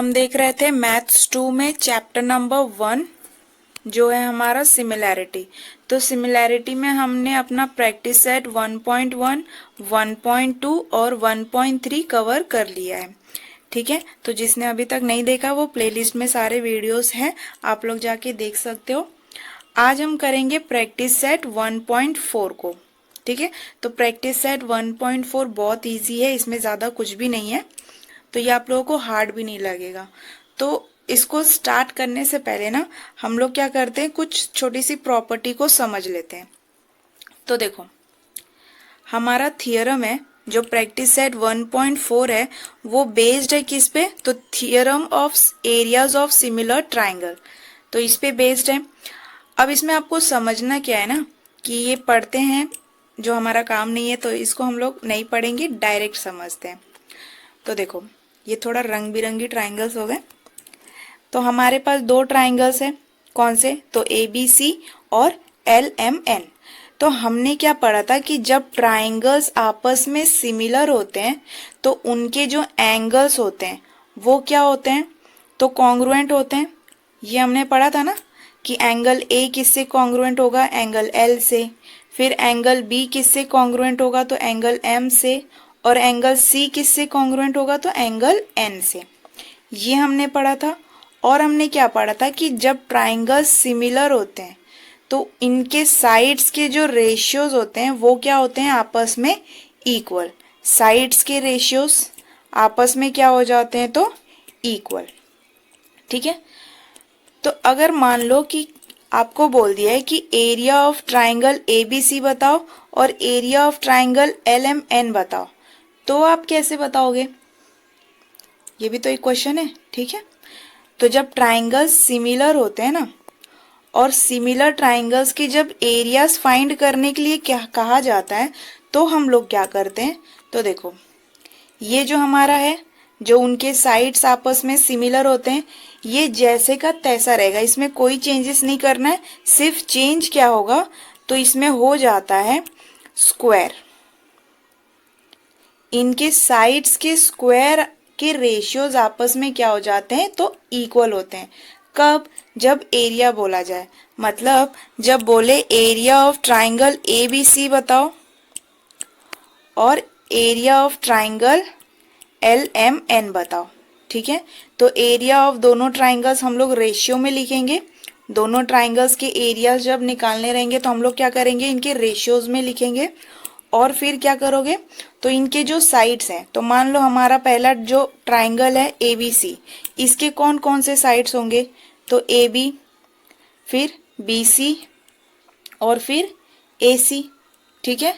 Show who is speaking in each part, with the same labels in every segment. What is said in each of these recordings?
Speaker 1: हम देख रहे थे मैथ्स 2 में चैप्टर नंबर 1 जो है हमारा सिमिलैरिटी। तो सिमिलैरिटी में हमने अपना प्रैक्टिस सेट 1.1, 1.2 और 1.3 कवर कर लिया है। ठीक है, तो जिसने अभी तक नहीं देखा वो प्लेलिस्ट में सारे वीडियोस हैं, आप लोग जाके देख सकते हो। आज हम करेंगे प्रैक्टिस सेट 1.4 को। ठीक है, तो प्रैक्टिस सेट 1.4 बहुत इजी है, इसमें ज़्यादा कुछ भी नहीं है, तो ये आप लोगों को हार्ड भी नहीं लगेगा। तो इसको स्टार्ट करने से पहले ना हम लोग क्या करते हैं, कुछ छोटी सी प्रॉपर्टी को समझ लेते हैं। तो देखो, हमारा थियरम है जो प्रैक्टिस सेट 1.4 है वो बेस्ड है किस पे, तो theorem of areas of similar triangle, तो इस पे बेस्ड है। अब इसमें आपको समझना क्या है ना कि ये पढ़ते हैं जो हमारा काम नहीं है, तो इसको हम लोग नहीं पढ़ेंगे, डायरेक्ट समझते हैं। तो देखो, ये थोड़ा रंग बिरंगी ट्राइंगल्स हो गए। तो हमारे पास दो ट्राइंगल्स है, कौन से, तो ABC और LMN। तो हमने क्या पढ़ा था कि जब ट्राइंगल्स आपस में सिमिलर होते हैं तो उनके जो एंगल्स होते हैं वो क्या होते हैं, तो कॉन्ग्रुएंट होते हैं। ये हमने पढ़ा था ना कि एंगल A किससे कॉन्ग्रुएंट होगा, एंगल L से। फिर एंगल B किससे कॉन्ग्रुएंट होगा, तो एंगल M से। और एंगल C किससे कॉन्ग्रुएंट होगा, तो एंगल N से। ये हमने पढ़ा था। और हमने क्या पढ़ा था कि जब ट्राइंगल्स सिमिलर होते हैं तो इनके साइड्स के जो रेशियोज होते हैं वो क्या होते हैं, आपस में इक्वल। साइड्स के रेशियोज आपस में क्या हो जाते हैं, तो इक्वल। ठीक है, तो अगर मान लो कि आपको बोल दिया है कि एरिया ऑफ ट्राइंगल ABC बताओ और एरिया ऑफ ट्राइंगल LMN बताओ, तो आप कैसे बताओगे, ये भी तो एक क्वेश्चन है। ठीक है, तो जब ट्राइंगल्स सिमिलर होते हैं ना, और सिमिलर ट्राइंगल्स के जब एरियाज फाइंड करने के लिए क्या कहा जाता है, तो हम लोग क्या करते हैं, तो देखो ये जो हमारा है, जो उनके साइड्स आपस में सिमिलर होते हैं, ये जैसे का तैसा रहेगा, इसमें कोई चेंजेस नहीं करना है। सिर्फ चेंज क्या होगा, तो इसमें हो जाता है स्क्वायर। इनके साइड्स के स्क्वायर के रेशियोज आपस में क्या हो जाते हैं, तो इक्वल होते हैं। कब, जब एरिया बोला जाए, मतलब जब बोले एरिया ऑफ ट्राइंगल ABC बताओ और एरिया ऑफ ट्राइंगल LMN बताओ। ठीक है, तो एरिया ऑफ दोनों ट्राइंगल्स हम लोग रेशियो में लिखेंगे। दोनों ट्राइंगल्स के एरियाज जब निकालने रहेंगे तो हम लोग क्या करेंगे, इनके रेशियोज में लिखेंगे। और फिर क्या करोगे, तो इनके जो साइड्स हैं, तो मान लो हमारा पहला जो ट्राइंगल है ABC, इसके कौन कौन से साइड्स होंगे, तो AB, फिर BC और फिर AC। ठीक है,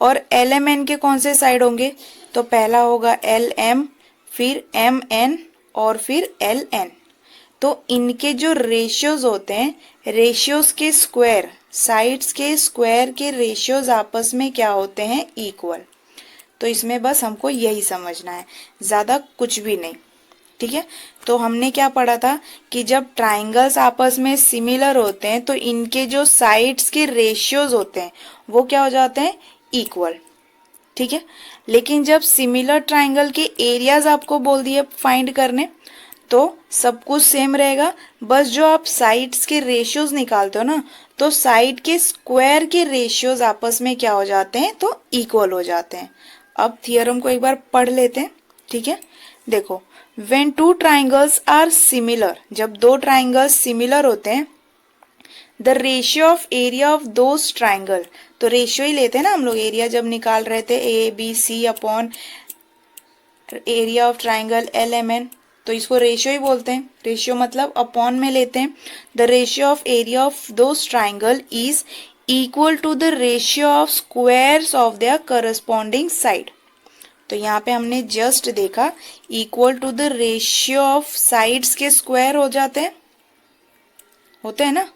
Speaker 1: और LMN के कौन से साइड होंगे, तो पहला होगा LM, फिर MN और फिर LN। तो इनके जो रेशियोज होते हैं, रेशियोज के स्क्वायर, साइड्स के स्क्वायर के रेशियोज आपस में क्या होते हैं, इक्वल। तो इसमें बस हमको यही समझना है, ज़्यादा कुछ भी नहीं। ठीक है, तो हमने क्या पढ़ा था कि जब ट्राइंगल्स आपस में सिमिलर होते हैं तो इनके जो साइड्स के रेशियोज होते हैं वो क्या हो जाते हैं, इक्वल। ठीक है, लेकिन जब सिमिलर ट्राइंगल के एरियाज आपको बोल दिए फाइंड करने, तो सब कुछ सेम रहेगा, बस जो आप साइड्स के रेशियोज निकालते हो ना, तो साइड के स्क्वायर के रेशियोज आपस में क्या हो जाते हैं, तो इक्वल हो जाते हैं। अब थियरम को एक बार पढ़ लेते हैं। ठीक है, देखो, when two triangles are similar, जब दो ट्राइंगल्स सिमिलर होते हैं, the ratio of area of those triangle, तो रेशियो ही लेते हैं ना हम लोग, एरिया जब निकाल रहे थे ABC upon area of triangle LMN, तो इसको रेशियो ही बोलते हैं। रेशियो मतलब अपॉन में लेते हैं। The ratio of area of those triangle is equal to the ratio of squares of their corresponding side. तो यहाँ पे हमने जस्ट देखा equal to the ratio of sides के स्क्वायर हो जाते हैं, होते हैं ना।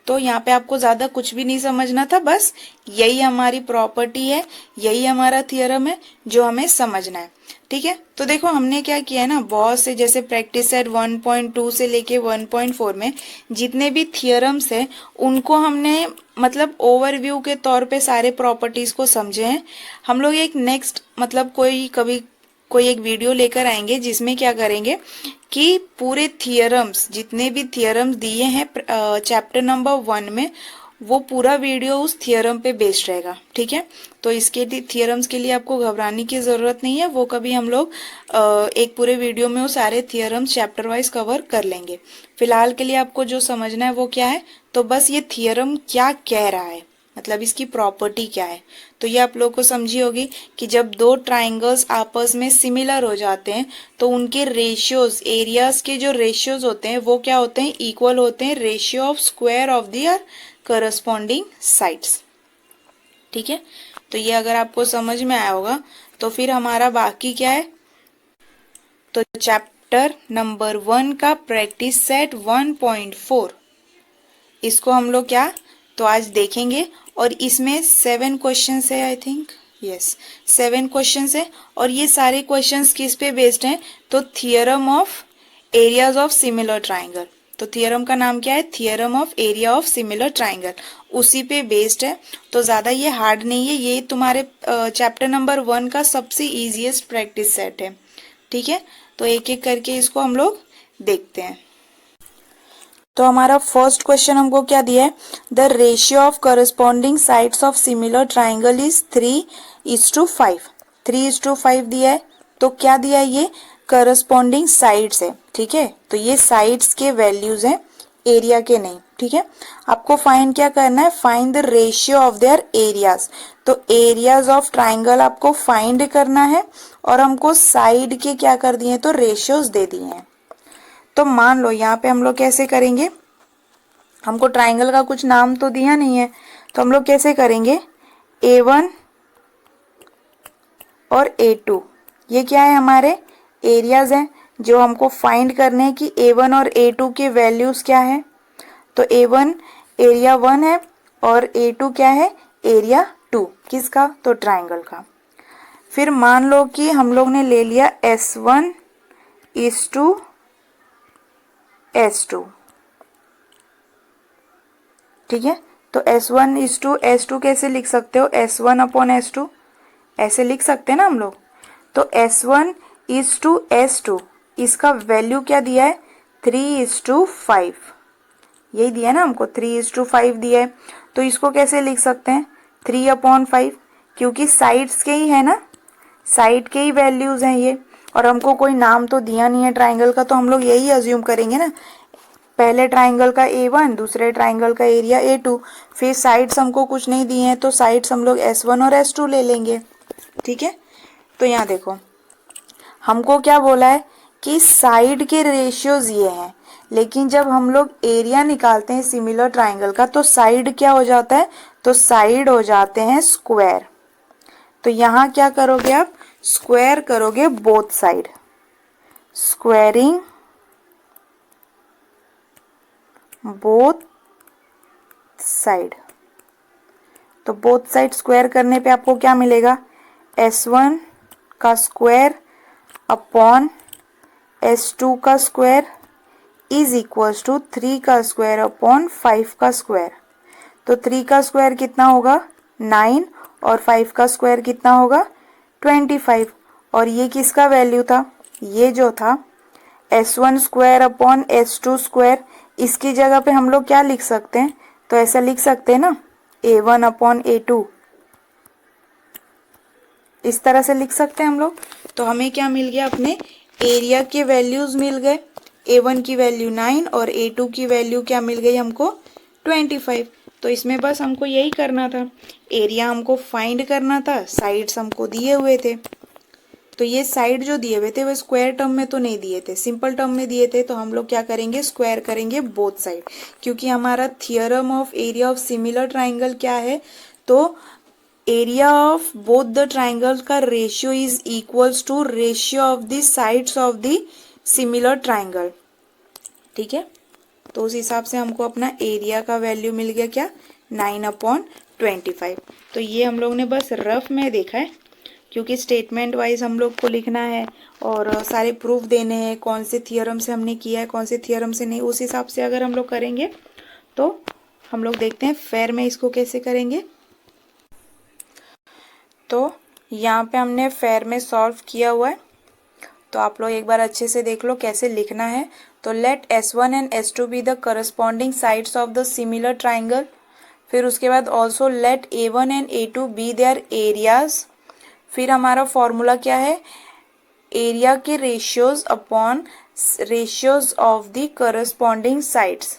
Speaker 1: तो यहाँ पे आपको ज़्यादा कुछ भी नहीं समझना था, बस यही हमारी प्रॉपर्टी है, यही हमारा थियरम है जो हमें समझना है। ठीक है, तो देखो हमने क्या किया है ना, बहुत से जैसे प्रैक्टिस सेट 1.2 से लेके 1.4 में जितने भी थियरम्स हैं उनको हमने मतलब ओवरव्यू के तौर पे सारे प्रॉपर्टीज़ को समझे हैं। हम लोग एक नेक्स्ट मतलब कोई कभी कोई एक वीडियो लेकर आएंगे जिसमें क्या करेंगे कि पूरे थियरम्स, जितने भी थियरम्स दिए हैं चैप्टर नंबर 1 में, वो पूरा वीडियो उस थियरम पे बेस्ड रहेगा। ठीक है, तो इसके थियरम्स के लिए आपको घबराने की जरूरत नहीं है, वो कभी हम लोग एक पूरे वीडियो में वो सारे थियरम्स चैप्टर वाइज कवर कर लेंगे। फिलहाल के लिए आपको जो समझना है वो क्या है, तो बस ये थियरम क्या कह रहा है, मतलब इसकी प्रॉपर्टी क्या है। तो ये आप लोग को समझी होगी कि जब दो ट्राइंगल्स आपस में सिमिलर हो जाते हैं तो उनके रेशियोज, एरियाज के जो रेशियोज होते हैं वो क्या होते हैं, इक्वल होते हैं ratio of square of their corresponding sides. ठीक है, तो ये अगर आपको समझ में आया होगा तो फिर हमारा बाकी क्या है, तो चैप्टर नंबर 1 का प्रैक्टिस सेट 1.4 इसको हम लोग क्या तो आज देखेंगे। और इसमें 7 क्वेश्चंस है, आई थिंक, यस 7 क्वेश्चंस है। और ये सारे क्वेश्चंस किस पे बेस्ड हैं, तो theorem of areas of similar triangle. तो थियरम का नाम क्या है, theorem of area of similar triangle, उसी पे बेस्ड है। तो ज्यादा ये हार्ड नहीं है, ये तुम्हारे चैप्टर नंबर 1 का सबसे इजीएस्ट प्रैक्टिस सेट है। ठीक है, तो एक एक करके इसको हम लोग देखते हैं। तो हमारा फर्स्ट क्वेश्चन हमको क्या दिया है, the ratio of corresponding sides of similar triangle is 3:5। 3:5 दिया है, तो क्या दिया है, ये करस्पॉन्डिंग साइड्स है। ठीक है, तो ये साइड्स के वैल्यूज हैं, एरिया के नहीं। ठीक है, आपको फाइंड क्या करना है, find the ratio of their areas. तो एरियाज ऑफ ट्राइंगल आपको फाइंड करना है और हमको साइड के क्या कर दिए, तो रेशियोज दे दिए हैं। तो मान लो यहाँ पे हम लोग कैसे करेंगे, हमको ट्राइंगल का कुछ नाम तो दिया नहीं है, तो हम लोग कैसे करेंगे, A1 और A2 ये क्या है, हमारे एरियाज हैं जो हमको फाइंड करने हैं कि A1 और A2 के वैल्यूज क्या है। तो A1 एरिया 1 है और A2 क्या है, एरिया 2, किसका, तो ट्राइंगल का। फिर मान लो कि हम लोग ने ले लिया S1 is to S2। ठीक है, तो S1 is to S2 कैसे लिख सकते हो, S1 अपॉन S2 ऐसे लिख सकते हैं ना हम लोग। तो S1 is to S2 इसका वैल्यू क्या दिया है, 3:5, यही दिया है ना हमको, 3:5 दिया है। तो इसको कैसे लिख सकते हैं, 3/5, क्योंकि साइड्स के ही है ना, साइड के ही वैल्यूज हैं ये, और हमको कोई नाम तो दिया नहीं है ट्राइंगल का, तो हम लोग यही अज्यूम करेंगे ना, पहले ट्राइंगल का A1, दूसरे ट्राइंगल का एरिया A2, फिर साइड्स हमको कुछ नहीं दिए हैं तो साइड्स हम लोग S1 और S2 ले लेंगे। ठीक है, तो यहाँ देखो हमको क्या बोला है कि साइड के रेशियोज ये हैं, लेकिन जब हम लोग एरिया निकालते हैं सिमिलर ट्राइंगल का तो साइड क्या हो जाता है, तो साइड हो जाते हैं स्क्वायर। तो यहाँ क्या करोगे आप, स्क्वायर करोगे both side, squaring both side. तो बोथ साइड स्क्वायर करने पे आपको क्या मिलेगा, S1 का स्क्वायर अपॉन S2 का स्क्वायर इज इक्वल्स टू 3 का स्क्वायर अपॉन 5 का स्क्वायर। तो 3 का स्क्वायर कितना होगा, 9, और 5 का स्क्वायर कितना होगा, 25। और ये किसका वैल्यू था, ये जो था S1 square upon S2 square, इसकी जगह पे हम लोग क्या लिख सकते हैं, तो ऐसा लिख सकते हैं ना, A1 अपॉन A2, इस तरह से लिख सकते हैं हम लोग। तो हमें क्या मिल गया, अपने एरिया के वैल्यूज मिल गए, A1 की वैल्यू 9 और A2 की वैल्यू क्या मिल गई हमको, 25। तो इसमें बस हमको यही करना था, एरिया हमको फाइंड करना था, साइड्स हमको दिए हुए थे। तो ये साइड जो दिए हुए थे वो स्क्वायर टर्म में तो नहीं दिए थे, सिंपल टर्म में दिए थे, तो हम लोग क्या करेंगे, स्क्वायर करेंगे बोथ साइड, क्योंकि हमारा theorem of area of similar triangle क्या है, तो area of both the triangle का ratio is equals to ratio of the sides of the similar triangle. ठीक है, तो उस हिसाब से हमको अपना एरिया का वैल्यू मिल गया क्या, 9/25। तो ये हम लोग ने बस रफ में देखा है, क्योंकि स्टेटमेंट वाइज हम लोग को लिखना है और सारे प्रूफ देने हैं, कौन से थियरम से हमने किया है, कौन से थियरम से नहीं, उस हिसाब से अगर हम लोग करेंगे तो हम लोग देखते हैं फेयर में इसको कैसे करेंगे। तो यहाँ पे हमने फेयर में सॉल्व किया हुआ है। तो आप लोग एक बार अच्छे से देख लो कैसे लिखना है। तो let S1 and S2 be the corresponding sides of the similar triangle. फिर उसके बाद also let A1 and A2 be their areas. फिर हमारा फॉर्मूला क्या है, एरिया के ratios upon ratios of the corresponding sides.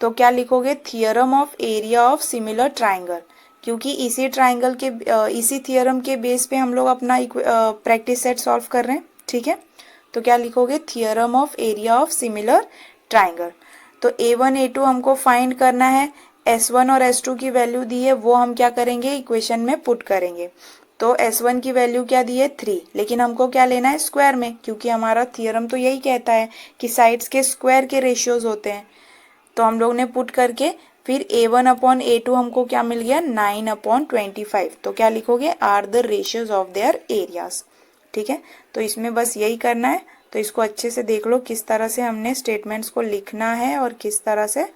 Speaker 1: तो क्या लिखोगे, theorem of area of similar triangle, क्योंकि इसी ट्राइंगल के इसी थियरम के बेस पे हम लोग अपना प्रैक्टिस सेट सॉल्व कर रहे हैं। ठीक है, तो क्या लिखोगे, theorem of area of similar triangle. तो A1 A2 हमको फाइंड करना है, S1 और S2 की वैल्यू दी है, वो हम क्या करेंगे, इक्वेशन में पुट करेंगे। तो S1 की वैल्यू क्या दी है, 3, लेकिन हमको क्या लेना है, स्क्वायर में, क्योंकि हमारा थियरम तो यही कहता है कि साइड्स के स्क्वायर के रेशियोज होते हैं। तो हम लोग ने पुट करके फिर A1/A2 हमको क्या मिल गया, 9/25। तो क्या लिखोगे, are the ratios of their areas. ठीक है, तो इसमें बस यही करना है। तो इसको अच्छे से देख लो किस तरह से हमने स्टेटमेंट्स को लिखना है और किस तरह से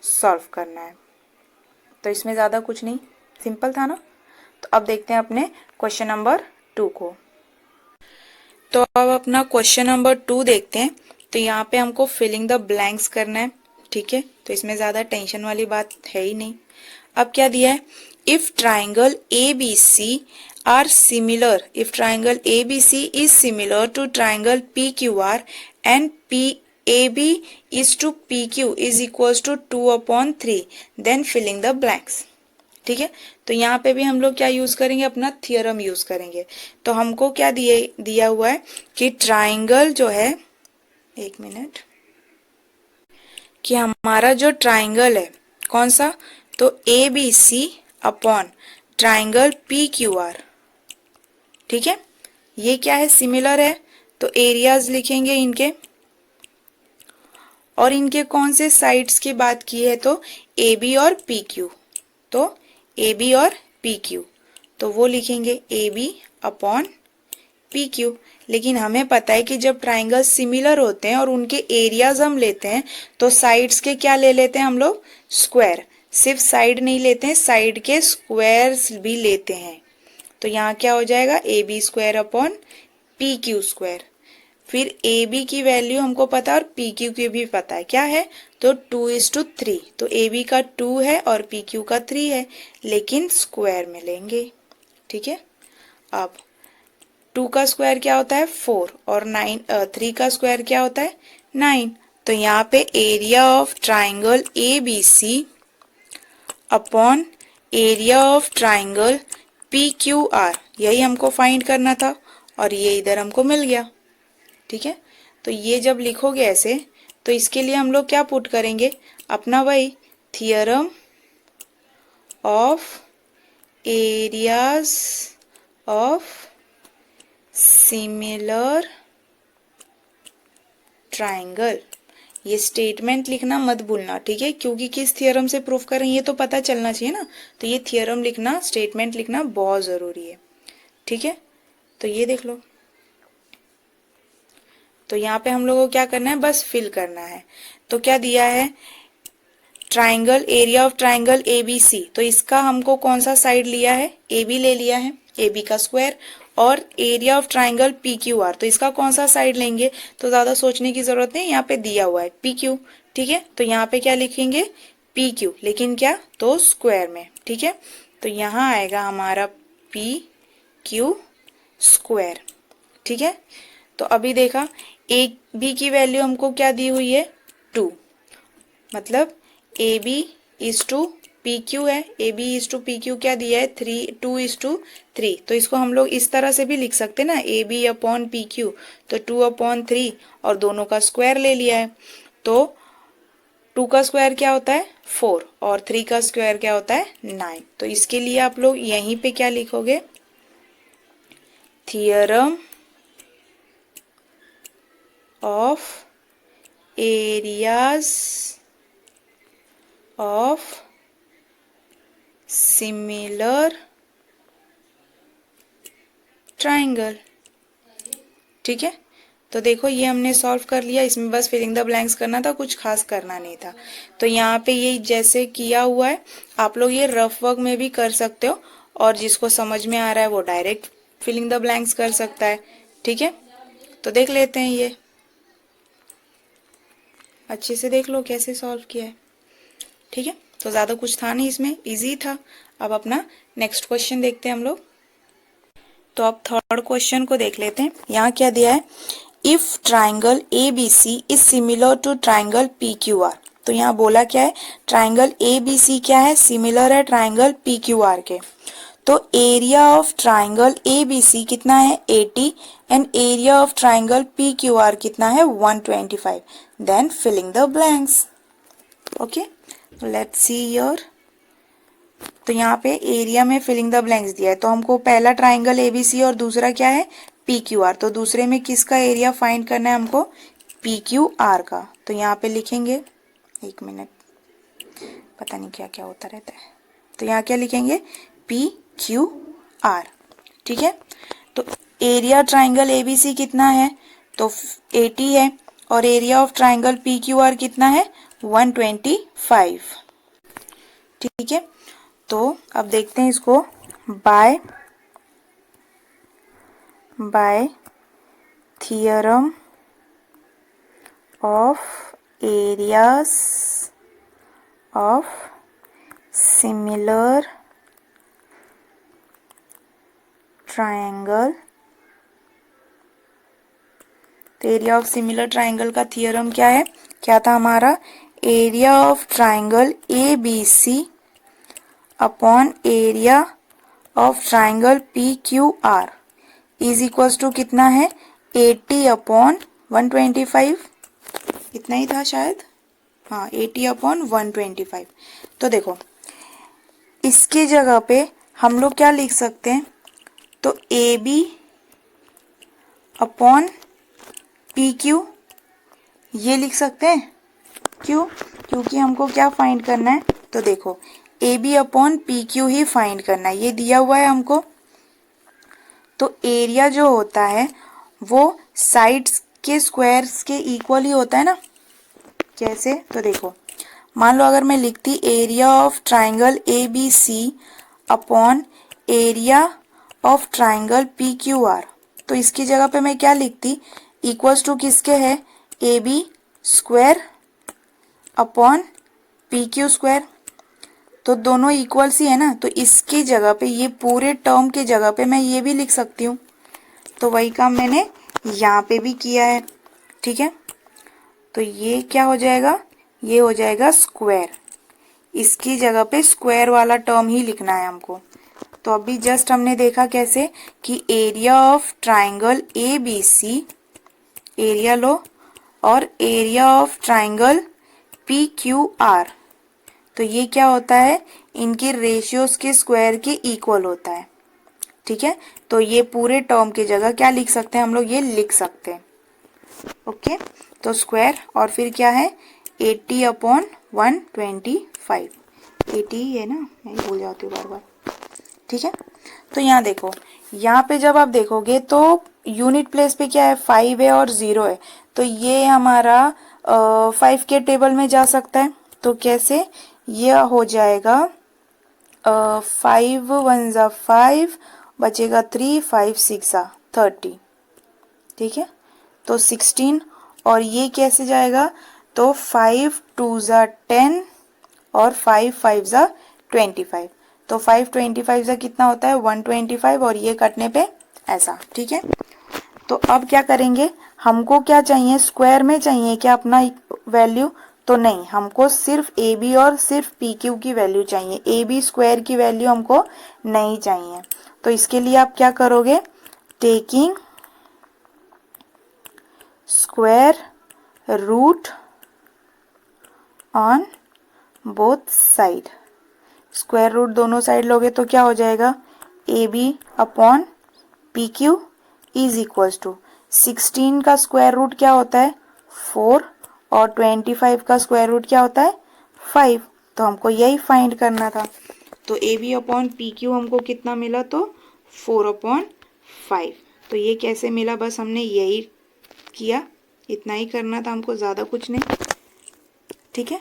Speaker 1: सॉल्व करना है। तो इसमें ज़्यादा कुछ नहीं, सिंपल था ना। तो अब देखते हैं अपने क्वेश्चन नंबर 2 को। तो अब अपना क्वेश्चन नंबर 2 देखते हैं। तो यहाँ पे हमको फिलिंग द ब्लैंक्स करना है। ठीक है, तो इसमें ज़्यादा टेंशन वाली बात है ही नहीं। अब क्या दिया है, if triangle ABC are similar, if triangle ABC is similar to triangle PQR and PAB is to PQ is equals to 2/3, then filling the blanks. ठीक है, तो यहाँ पे भी हम लोग क्या यूज करेंगे, अपना थियरम यूज करेंगे। तो हमको क्या दिया हुआ है कि ट्राइंगल जो है, एक मिनट, कि हमारा जो ट्राइंगल है कौन सा, तो ABC अपॉन ट्राइंगल PQR। ठीक है, ये क्या है, सिमिलर है, तो एरियाज लिखेंगे इनके, और इनके कौन से साइड्स की बात की है, तो AB और PQ। तो AB और PQ, तो वो लिखेंगे AB अपॉन PQ। लेकिन हमें पता है कि जब ट्राइंगल सिमिलर होते हैं और उनके एरियाज हम लेते हैं, तो साइड्स के क्या ले लेते हैं हम लोग, स्क्वायर। सिर्फ साइड नहीं लेते हैं, साइड के स्क्वायर्स भी लेते हैं। तो यहाँ क्या हो जाएगा, AB square upon PQ square. फिर AB की वैल्यू हमको पता है और PQ की भी पता है, क्या है, तो 2:3। तो AB का 2 है और PQ का 3 है, लेकिन स्क्वायर में लेंगे। ठीक है, अब 2 का स्क्वायर क्या होता है, 4, और 3 का स्क्वायर क्या होता है, 9। तो यहाँ पे area of triangle ABC upon area of triangle PQR, यही हमको फाइंड करना था, और ये इधर हमको मिल गया। ठीक है, तो ये जब लिखोगे ऐसे, तो इसके लिए हम लोग क्या पुट करेंगे, अपना वही theorem of areas of similar triangle. ये स्टेटमेंट लिखना मत भूलना, ठीक है, क्योंकि किस थियरम से प्रूफ कर रहे हैं ये तो पता चलना चाहिए ना। तो ये थियरम लिखना, स्टेटमेंट लिखना बहुत ज़रूरी है। ठीक है, तो ये देख लो। तो यहाँ पे हम लोगों को क्या करना है, बस फिल करना है। तो क्या दिया है, triangle, area of triangle ABC, तो इसका हमको कौन सा साइड लिया है, AB ले लिया है, AB का स्क्वायर। और एरिया ऑफ ट्राइंगल PQR, तो इसका कौन सा साइड लेंगे, तो ज़्यादा सोचने की ज़रूरत नहीं, यहाँ पे दिया हुआ है PQ। ठीक है, तो यहाँ पे क्या लिखेंगे, PQ, लेकिन क्या, तो स्क्वायर में। ठीक है, तो यहाँ आएगा हमारा PQ स्क्वायर। ठीक है, तो अभी देखा AB की वैल्यू हमको क्या दी हुई है, 2, मतलब AB इज टू PQ है, AB इज टू PQ क्या दिया है, 2:3। तो इसको हम लोग इस तरह से भी लिख सकते ना, AB अपॉन PQ, तो 2/3, और दोनों का स्क्वायर ले लिया है। तो 2 का स्क्वायर क्या होता है, 4, और 3 का स्क्वायर क्या होता है, 9। तो इसके लिए आप लोग यहीं पे क्या लिखोगे, theorem of areas of similar triangle. ठीक है, तो देखो ये हमने सॉल्व कर लिया, इसमें बस फिलिंग द ब्लैंक्स करना था, कुछ खास करना नहीं था। तो यहाँ पे ये जैसे किया हुआ है, आप लोग ये रफ वर्क में भी कर सकते हो, और जिसको समझ में आ रहा है वो डायरेक्ट फिलिंग द ब्लैंक्स कर सकता है। ठीक है, तो देख लेते हैं, ये अच्छे से देख लो कैसे सॉल्व किया है। ठीक है, तो ज़्यादा कुछ था नहीं इसमें, इजी था। अब अपना नेक्स्ट क्वेश्चन देखते हैं हम लोग। तो अब थर्ड क्वेश्चन को देख लेते हैं। यहाँ क्या दिया है, if triangle A B C is similar to triangle P Q R. तो यहाँ बोला क्या है, ट्राइंगल ए बी सी क्या है, सिमिलर है ट्राइंगल पी क्यू आर के। तो area of triangle A B C कितना है 80 and area of triangle P Q R कितना है 125। Then filling the blanks. Okay, let's see your. तो यहाँ पे एरिया में फिलिंग द ब्लैंक्स दिया है, तो हमको पहला ट्राइंगल एबीसी और दूसरा क्या है पी क्यू आर। तो दूसरे में किसका एरिया फाइंड करना है हमको, पी क्यू आर का। तो यहाँ पे लिखेंगे, एक मिनट, पता नहीं क्या क्या होता रहता है। तो यहाँ क्या लिखेंगे, पी क्यू आर। ठीक है, तो एरिया ट्राइंगल एबीसी कितना है, तो 80 है, और area of triangle P Q R कितना है 125। ठीक है, तो अब देखते हैं इसको, by theorem of areas of similar triangle. तो एरिया ऑफ सिमिलर ट्रायंगल का थियरम क्या है, क्या था हमारा, area of triangle A B C upon area of triangle P Q R is equals to कितना है 80 अपॉन 125। इतना ही था शायद, हाँ 80 अपॉन 125। तो देखो इसकी जगह पे हम लोग क्या लिख सकते हैं, तो A B upon P Q ये लिख सकते हैं। क्यों, क्योंकि हमको क्या फाइंड करना है, तो देखो A B upon P Q ही फाइंड करना है, ये दिया हुआ है हमको। तो एरिया जो होता है वो साइड्स के स्क्वायर्स के इक्वल ही होता है ना। कैसे, तो देखो मान लो अगर मैं लिखती area of triangle A B C upon area of triangle P Q R, तो इसकी जगह पे मैं क्या लिखती, इक्वल्स टू किसके है, A B square upon P Q square. तो दोनों इक्वल्स ही है ना, तो इसकी जगह पे ये पूरे टर्म की जगह पे मैं ये भी लिख सकती हूँ। तो वही काम मैंने यहाँ पे भी किया है। ठीक है, तो ये क्या हो जाएगा, ये हो जाएगा स्क्वायर। इसकी जगह पे स्क्वायर वाला टर्म ही लिखना है हमको। तो अभी जस्ट हमने देखा कैसे कि area of triangle A B C, area लो, और area of triangle P Q R, तो ये क्या होता है, इनके रेशियोज के स्क्वायर के इक्वल होता है। ठीक है, तो ये पूरे टर्म की जगह क्या लिख सकते हैं हम लोग, ये लिख सकते हैं। ओके, तो स्क्वायर और फिर क्या है 80 अपॉन 125, 80 है ना, मैं भूल जाती हूँ बार बार। ठीक है, तो यहाँ देखो, यहाँ पे जब आप देखोगे तो यूनिट प्लेस पे क्या है 5 है और 0 है, तो ये हमारा 5 के टेबल में जा सकता है। तो कैसे, यह हो जाएगा 5 1 जा 5, बचेगा 3, 5 6 जा 30। ठीक है, तो 16, और ये कैसे जाएगा, तो 5 2 जा 10 और 5 5 जा 25। तो 5 25 जा कितना होता है 125, और ये कटने पे ऐसा। ठीक है, तो अब क्या करेंगे, हमको क्या चाहिए, स्क्वायर में चाहिए क्या अपना वैल्यू, तो नहीं, हमको सिर्फ ए बी और सिर्फ पी क्यू की वैल्यू चाहिए, ए बी स्क्वायर की वैल्यू हमको नहीं चाहिए। तो इसके लिए आप क्या करोगे, taking square root on both side, square root दोनों साइड लोगे तो क्या हो जाएगा, A B upon P Q is equals to 16 का स्क्वायर रूट क्या होता है 4, और 25 का स्क्वायर रूट क्या होता है 5। तो हमको यही फाइंड करना था। तो A B upon P Q हमको कितना मिला, तो 4 अपॉन 5। तो ये कैसे मिला, बस हमने यही किया, इतना ही करना था हमको, ज़्यादा कुछ नहीं। ठीक है,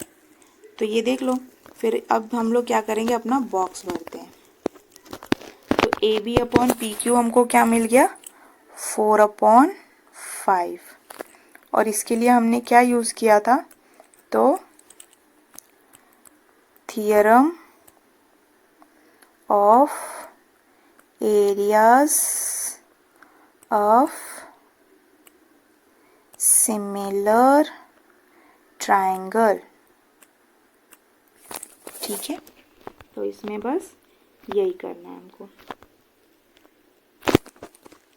Speaker 1: तो ये देख लो। फिर अब हम लोग क्या करेंगे, अपना बॉक्स भरते हैं। तो A B upon P Q हमको क्या मिल गया 4 अपॉन 5। और इसके लिए हमने क्या यूज़ किया था, तो theorem of areas of similar triangle. ठीक है, तो इसमें बस यही करना है हमको।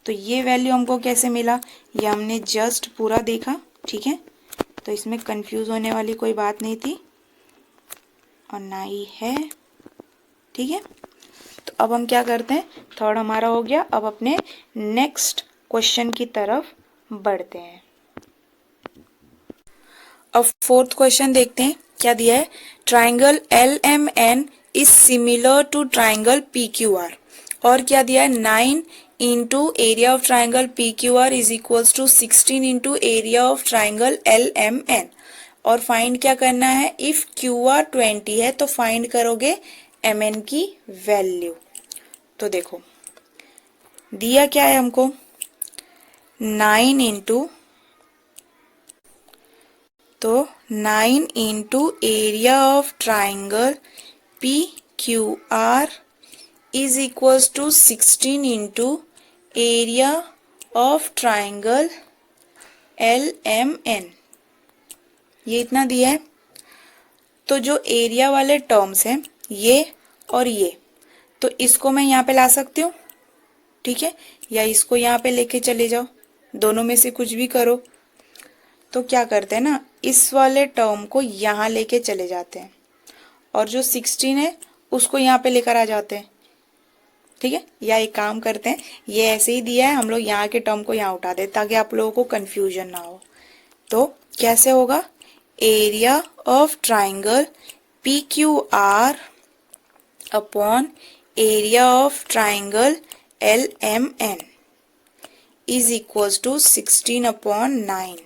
Speaker 1: तो ये वैल्यू हमको कैसे मिला, ये हमने जस्ट पूरा देखा। ठीक है, तो इसमें कंफ्यूज होने वाली कोई बात नहीं थी और ना ही है। ठीक है, तो अब हम क्या करते हैं, थर्ड हमारा हो गया। अब अपने नेक्स्ट क्वेश्चन की तरफ बढ़ते हैं। अब फोर्थ क्वेश्चन देखते हैं क्या दिया है। Triangle LMN is similar to triangle PQR। और क्या दिया है, 9 into area of triangle PQR is equals to 16 into area of triangle LMN। और फाइंड क्या करना है, इफ QR 20 है तो फाइंड करोगे MN की वैल्यू। तो देखो दिया क्या है हमको, 9 इंटू, तो 9 into area of triangle PQR is equals to 16 into area of triangle LMN। ये इतना दिया है। तो जो एरिया वाले टर्म्स हैं ये और ये, तो इसको मैं यहाँ पे ला सकती हूँ। ठीक है, या इसको यहाँ पे लेके चले जाओ, दोनों में से कुछ भी करो। तो क्या करते हैं ना, इस वाले टर्म को यहाँ लेके चले जाते हैं और जो 16 है उसको यहाँ पे लेकर आ जाते हैं। ठीक है, या एक काम करते हैं, ये ऐसे ही दिया है, हम लोग यहाँ के टर्म को यहाँ उठा दें ताकि आप लोगों को कंफ्यूजन ना हो। तो कैसे होगा, area of triangle PQR upon area of triangle LMN is equals to 16 upon 9।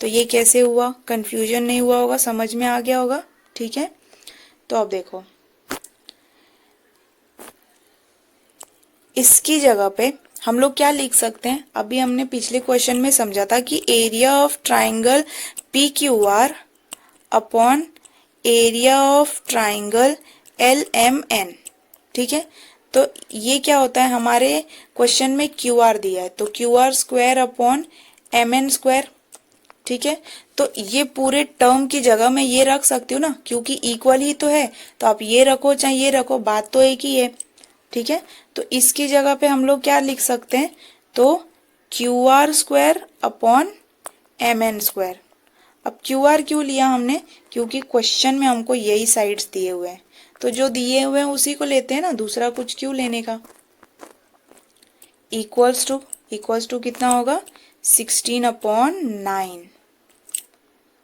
Speaker 1: तो ये कैसे हुआ, कंफ्यूजन नहीं हुआ होगा, समझ में आ गया होगा। ठीक है, तो अब देखो इसकी जगह पे हम लोग क्या लिख सकते हैं, अभी हमने पिछले क्वेश्चन में समझा था कि area of triangle PQR upon area of triangle LMN। ठीक है, तो ये क्या होता है, हमारे क्वेश्चन में QR दिया है तो QR square upon MN square. ठीक है, तो ये पूरे टर्म की जगह मैं ये रख सकती हूँ ना, क्योंकि इक्वल ही तो है, तो आप ये रखो चाहे ये रखो, बात तो एक ही है। ठीक है, तो इसकी जगह पे हम लोग क्या लिख सकते हैं, तो QR square upon MN square. अब QR क्यों लिया हमने, क्योंकि क्वेश्चन में हमको यही साइड्स दिए हुए हैं, तो जो दिए हुए हैं उसी को लेते हैं ना, दूसरा कुछ क्यों लेने का। इक्वल्स टू कितना होगा, 16 अपॉन 9।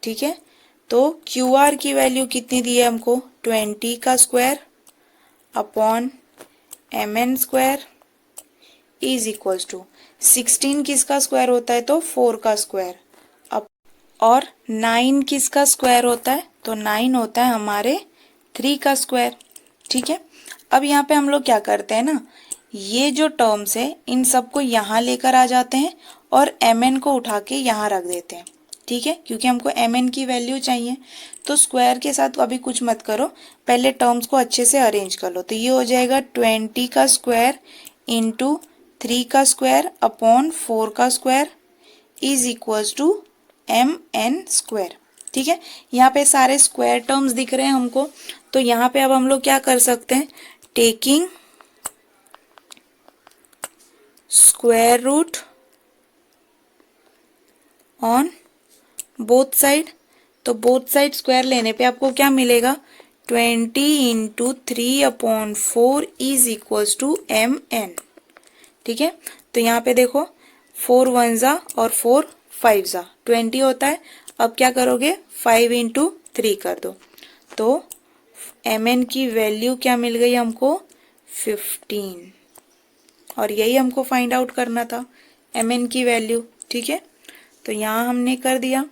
Speaker 1: ठीक है, तो QR की वैल्यू कितनी दी है हमको, 20 का square upon MN square is equals to 16 किसका स्क्वायर होता है, तो 4 का स्क्वायर अब, और 9 किसका स्क्वायर होता है, तो 9 होता है हमारे 3 का स्क्वायर। ठीक है, अब यहाँ पे हम लोग क्या करते हैं ना, ये जो टर्म्स है इन सबको यहाँ लेकर आ जाते हैं और MN को उठा के यहाँ रख देते हैं। ठीक है, क्योंकि हमको MN की वैल्यू चाहिए। तो स्क्वायर के साथ अभी कुछ मत करो, पहले टर्म्स को अच्छे से अरेंज कर लो। तो ये हो जाएगा 20 का स्क्वायर इंटू 3 का स्क्वायर अपॉन 4 का square is equals to MN square. ठीक है, यहाँ पे सारे स्क्वायर टर्म्स दिख रहे हैं हमको, तो यहाँ पे अब हम लोग क्या कर सकते हैं, taking square root on both side. तो बोथ साइड स्क्वायर लेने पे आपको क्या मिलेगा, 20 into 3 upon 4 is equals to MN। ठीक है, तो यहाँ पे देखो 4 1 जा और 4 5 जा 20 होता है। अब क्या करोगे, 5 इंटू 3 कर दो, तो MN की वैल्यू क्या मिल गई हमको, 15। और यही हमको फाइंड आउट करना था, MN की वैल्यू। ठीक है, तो यहाँ हमने कर दिया।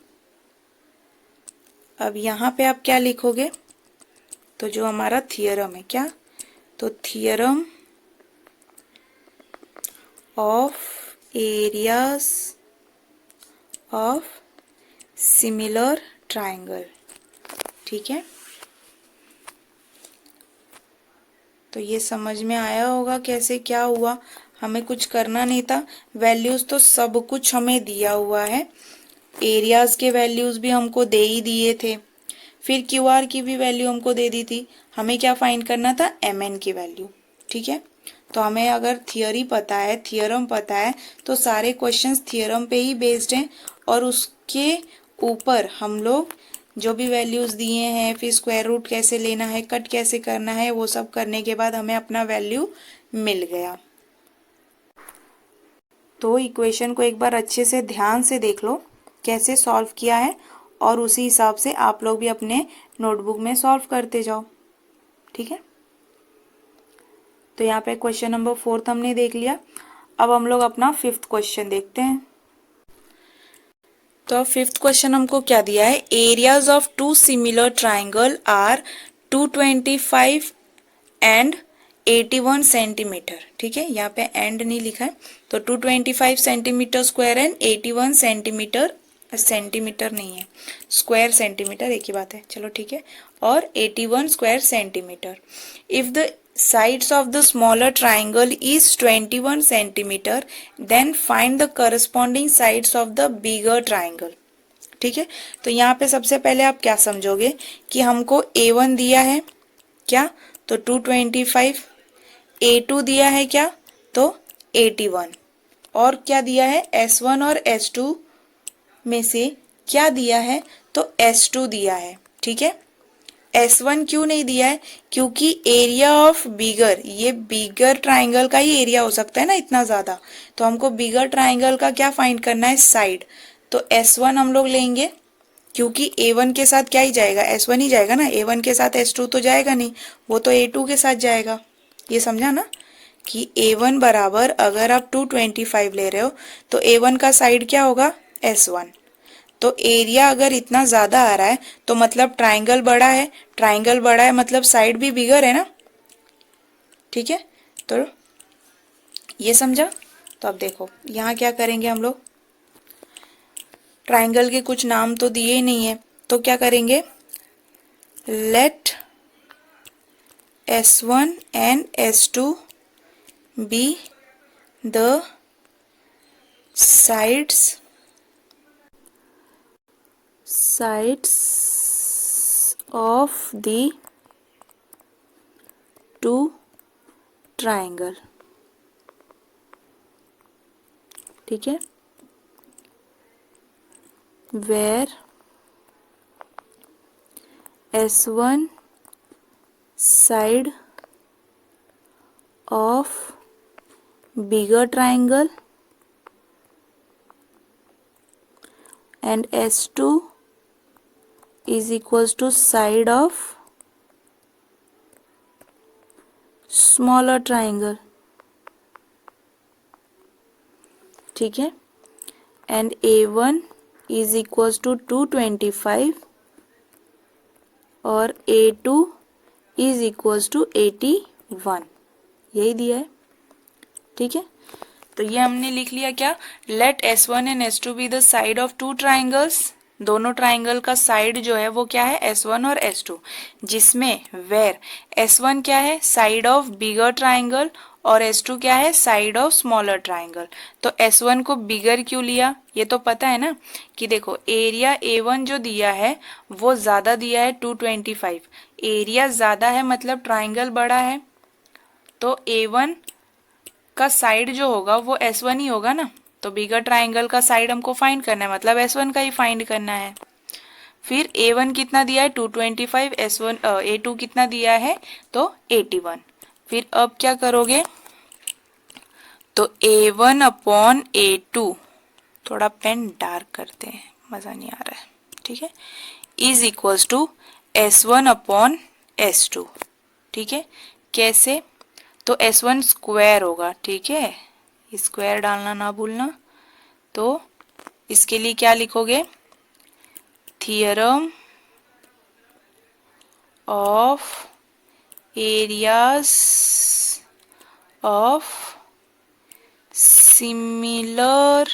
Speaker 1: अब यहाँ पे आप क्या लिखोगे, तो जो हमारा थियरम है क्या, तो theorem of areas of similar triangle. ठीक है, तो ये समझ में आया होगा कैसे क्या हुआ। हमें कुछ करना नहीं था, वैल्यूज तो सब कुछ हमें दिया हुआ है। एरियाज के वैल्यूज भी हमको दे ही दिए थे, फिर क्यूआर की भी वैल्यू हमको दे दी थी। हमें क्या फाइंड करना था, एमएन की वैल्यू। ठीक है, तो हमें अगर थियोरी पता है, थियोरम पता है, तो सारे क्वेश्चंस थियोरम पे ही बेस्ड हैं, और उसके ऊपर हम लोग जो भी वैल्यूज दिए हैं, फिर स्क्वायर रूट कैसे लेना है, कट कैसे करना है, वो सब करने के बाद हमें अपना वैल्यू मिल गया। तो इक्वेशन को एक बार अच्छे से ध्यान से देख लो कैसे सॉल्व किया है, और उसी हिसाब से आप लोग भी अपने नोटबुक में सॉल्व करते जाओ। ठीक है, तो यहाँ पे क्वेश्चन नंबर 4 हमने देख लिया। अब हम लोग अपना 5th क्वेश्चन देखते हैं। तो 5th क्वेश्चन हमको क्या दिया है, areas of two similar triangle are 225 and 81 centimetre. ठीक है, यहाँ पे एंड नहीं लिखा है, तो 225 centimetre square and 81 centimetre, centimetre नहीं है, स्क्वायर सेंटीमीटर एक ही बात है, चलो ठीक है, और 81 square centimetre. If the sides of the smaller triangle is 21 centimeter, then find the corresponding sides of the bigger triangle। ठीक है, तो यहाँ पे सबसे पहले आप क्या समझोगे कि हमको A1 दिया है क्या, तो 225, A2 दिया है क्या, तो 81, और क्या दिया है, S1 और S2 में से क्या दिया है, तो S2 दिया है। ठीक है, S1 क्यों नहीं दिया है, क्योंकि एरिया ऑफ बिगर, ये बिगर ट्राइंगल का ही एरिया हो सकता है ना इतना ज्यादा, तो हमको बिगर ट्राइंगल का क्या फाइंड करना है, साइड, तो S1 हम लोग लेंगे, क्योंकि A1 के साथ क्या ही जाएगा, S1 ही जाएगा ना, A1 के साथ S2 तो जाएगा नहीं, वो तो A2 के साथ जाएगा। ये समझा ना कि A1 बराबर, अगर आप 225 ले रहे हो तो A1 का साइड क्या होगा, S1, तो एरिया अगर इतना ज्यादा आ रहा है तो मतलब ट्राइंगल बड़ा है, ट्राइंगल बड़ा है मतलब साइड भी बिगर है ना। ठीक है, तो ये समझा। तो अब देखो यहाँ क्या करेंगे हम लोग, ट्राइंगल के कुछ नाम तो दिए ही नहीं है, तो क्या करेंगे, let S1 and S2 be the sides of the two triangle। ठीक है, where S1 side of bigger triangle and S2 is equals to side of smaller triangle। ठीक है, and A1 is equals to 225 और A2 is equals to 81, यही दिया है। ठीक है, तो ये हमने लिख लिया क्या, let S1 and S2 be the side of two triangles, दोनों ट्राइंगल का साइड जो है वो क्या है, S1 और S2, जिसमें वेर S1 क्या है, साइड ऑफ बिगर ट्राइंगल, और S2 क्या है, साइड ऑफ स्मॉलर ट्राइंगल। तो S1 को बिगर क्यों लिया, ये तो पता है ना, कि देखो एरिया A1 जो दिया है वो ज्यादा दिया है 225, एरिया ज्यादा है मतलब ट्राइंगल बड़ा है, तो A1 का साइड जो होगा वो S1 ही होगा ना, तो बिगर ट्राइंगल का साइड हमको फाइंड करना है, मतलब S1 का ही फाइंड करना है। फिर A1 कितना दिया है 225, S1 A2 कितना दिया है तो 81। फिर अब क्या करोगे, तो A1 अपॉन A2, थोड़ा पेन डार्क करते हैं, मजा नहीं आ रहा है, ठीक है, is equals to S1 upon S2। ठीक है, कैसे, तो S1 स्क्वायर होगा, ठीक है, स्क्वायर डालना ना भूलना। तो इसके लिए क्या लिखोगे, theorem of areas of similar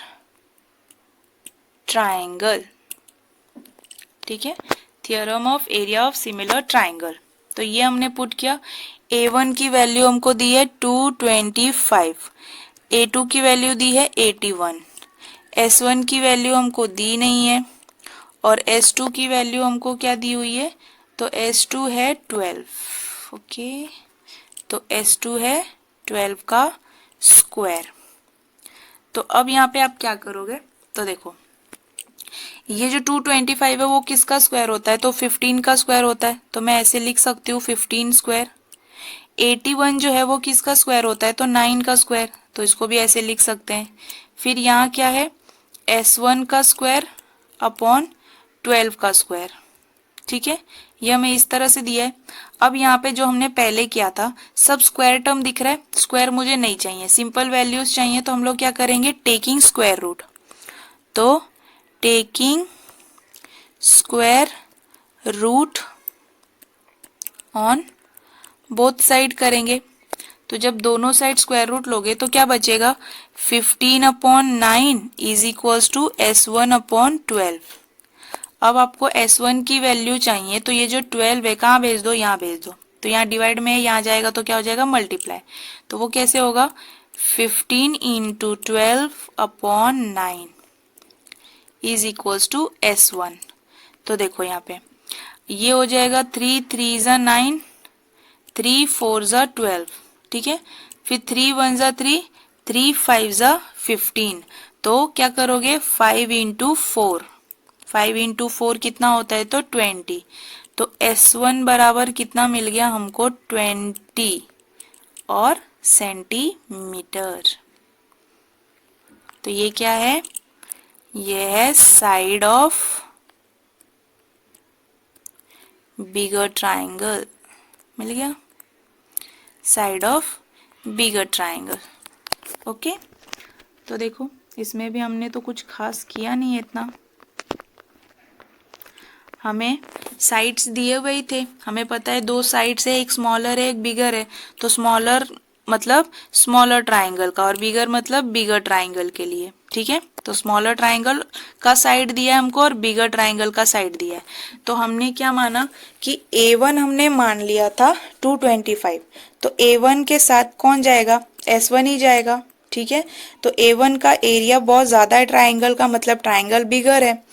Speaker 1: triangle, ठीक है, theorem of area of similar triangle. तो ये हमने पुट किया। A1 की वैल्यू हमको दी है 225, A2 की वैल्यू दी है 81, S1 की वैल्यू हमको दी नहीं है और S2 की वैल्यू हमको क्या दी हुई है, तो S2 है 12, ओके, तो S2 है 12 का स्क्वायर। तो अब यहाँ पे आप क्या करोगे, तो देखो ये जो 225 है वो किसका स्क्वायर होता है, तो 15 का स्क्वायर होता है, तो मैं ऐसे लिख सकती हूँ 15 स्क्वायर। 81 जो है वो किसका स्क्वायर होता है, तो 9 का स्क्वायर, तो इसको भी ऐसे लिख सकते हैं। फिर यहाँ क्या है, S1 का स्क्वायर अपॉन 12 का स्क्वायर, ठीक है, ये हमें इस तरह से दिया है। अब यहाँ पे जो हमने पहले किया था सब स्क्वायर टर्म दिख रहा है, स्क्वायर मुझे नहीं चाहिए, सिंपल वैल्यूज चाहिए, तो हम लोग क्या करेंगे, टेकिंग स्क्वायर रूट, तो taking square root on both side करेंगे। तो जब दोनों साइड स्क्वायर रूट लोगे तो क्या बचेगा, 15/9 इज इक्वल्स टू S1/12। अब आपको S1 की वैल्यू चाहिए, तो ये जो 12 है कहाँ भेज दो, यहाँ भेज दो, तो यहाँ डिवाइड में यहाँ जाएगा तो क्या हो जाएगा, मल्टीप्लाई, तो वो कैसे होगा, 15 × 12/9 इज इक्वल्स टू S1। तो देखो यहाँ पे ये हो जाएगा 3 3 ज़ा 9, 3 4 ज़ा 12, ठीक है, फिर 3 1 ज़ा 3, 3 5 ज़ा 15, तो क्या करोगे 5 × 4, 5 × 4 कितना होता है, तो 20, तो S1 बराबर कितना मिल गया हमको, 20 और सेंटीमीटर। तो ये क्या है, ये है साइड ऑफ बिगर ट्राइंगल, मिल गया, side of bigger triangle, okay. तो देखो इसमें भी हमने तो कुछ खास किया नहीं है इतना, हमें साइड्स दिए हुए ही थे, हमें पता है दो साइड्स है, एक स्मॉलर है एक बिगर है, तो स्मॉलर मतलब स्मॉलर ट्राइंगल का और बिगर मतलब बिगर ट्राइंगल के लिए, ठीक है, तो स्मॉलर ट्राइंगल का साइड दिया है हमको और बिगर ट्राइंगल का साइड दिया है। तो हमने क्या माना कि A1 हमने मान लिया था 225, तो A1 के साथ कौन जाएगा, S1 ही जाएगा, ठीक है, तो A1 का एरिया बहुत ज्यादा है ट्राइंगल का, मतलब ट्राइंगल बिगर है,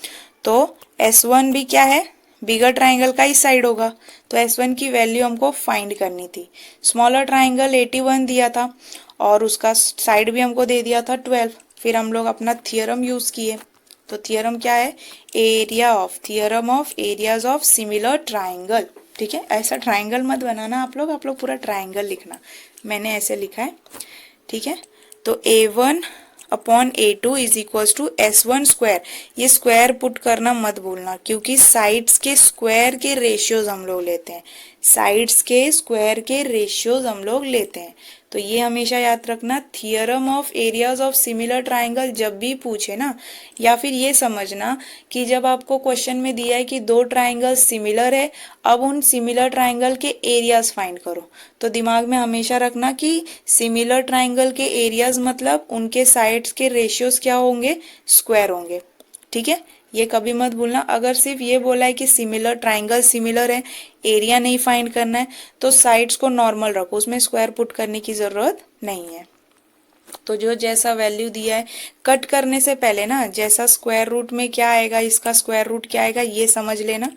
Speaker 1: तो S1 भी क्या है, बिगर ट्राइंगल का ही साइड होगा, तो S1 की वैल्यू हमको फाइंड करनी थी। स्मॉलर ट्राइंगल 81 दिया था और उसका साइड भी हमको दे दिया था 12। फिर हम लोग अपना थियरम यूज किए, तो थियरम क्या है, area of, theorem of areas of similar triangle, ठीक है, ऐसा ट्राइंगल मत बनाना आप लोग पूरा ट्राइंगल लिखना, मैंने ऐसे लिखा है, ठीक है। तो A1/A2 is equals to S1 square, ये स्क्वायर पुट करना मत भूलना, क्योंकि साइड्स के स्क्वायर के रेशियोज हम लोग लेते हैं, साइड्स के स्क्वायर के रेशियोज हम लोग लेते हैं, तो ये हमेशा याद रखना। Theorem of areas of similar triangle जब भी पूछे ना, या फिर ये समझना कि जब आपको क्वेश्चन में दिया है कि दो ट्राइंगल सिमिलर है, अब उन सिमिलर ट्राइंगल के एरियाज फाइंड करो, तो दिमाग में हमेशा रखना कि सिमिलर ट्राइंगल के एरियाज मतलब उनके साइड्स के रेशियोज क्या होंगे, स्क्वायर होंगे, ठीक है, ये कभी मत भूलना। अगर सिर्फ ये बोला है कि सिमिलर ट्राइंगल सिमिलर है, एरिया नहीं फाइंड करना है, तो साइड्स को नॉर्मल रखो, उसमें स्क्वायर पुट करने की जरूरत नहीं है। तो जो जैसा वैल्यू दिया है, कट करने से पहले ना जैसा स्क्वायर रूट में क्या आएगा, इसका स्क्वायर रूट क्या आएगा ये समझ लेना।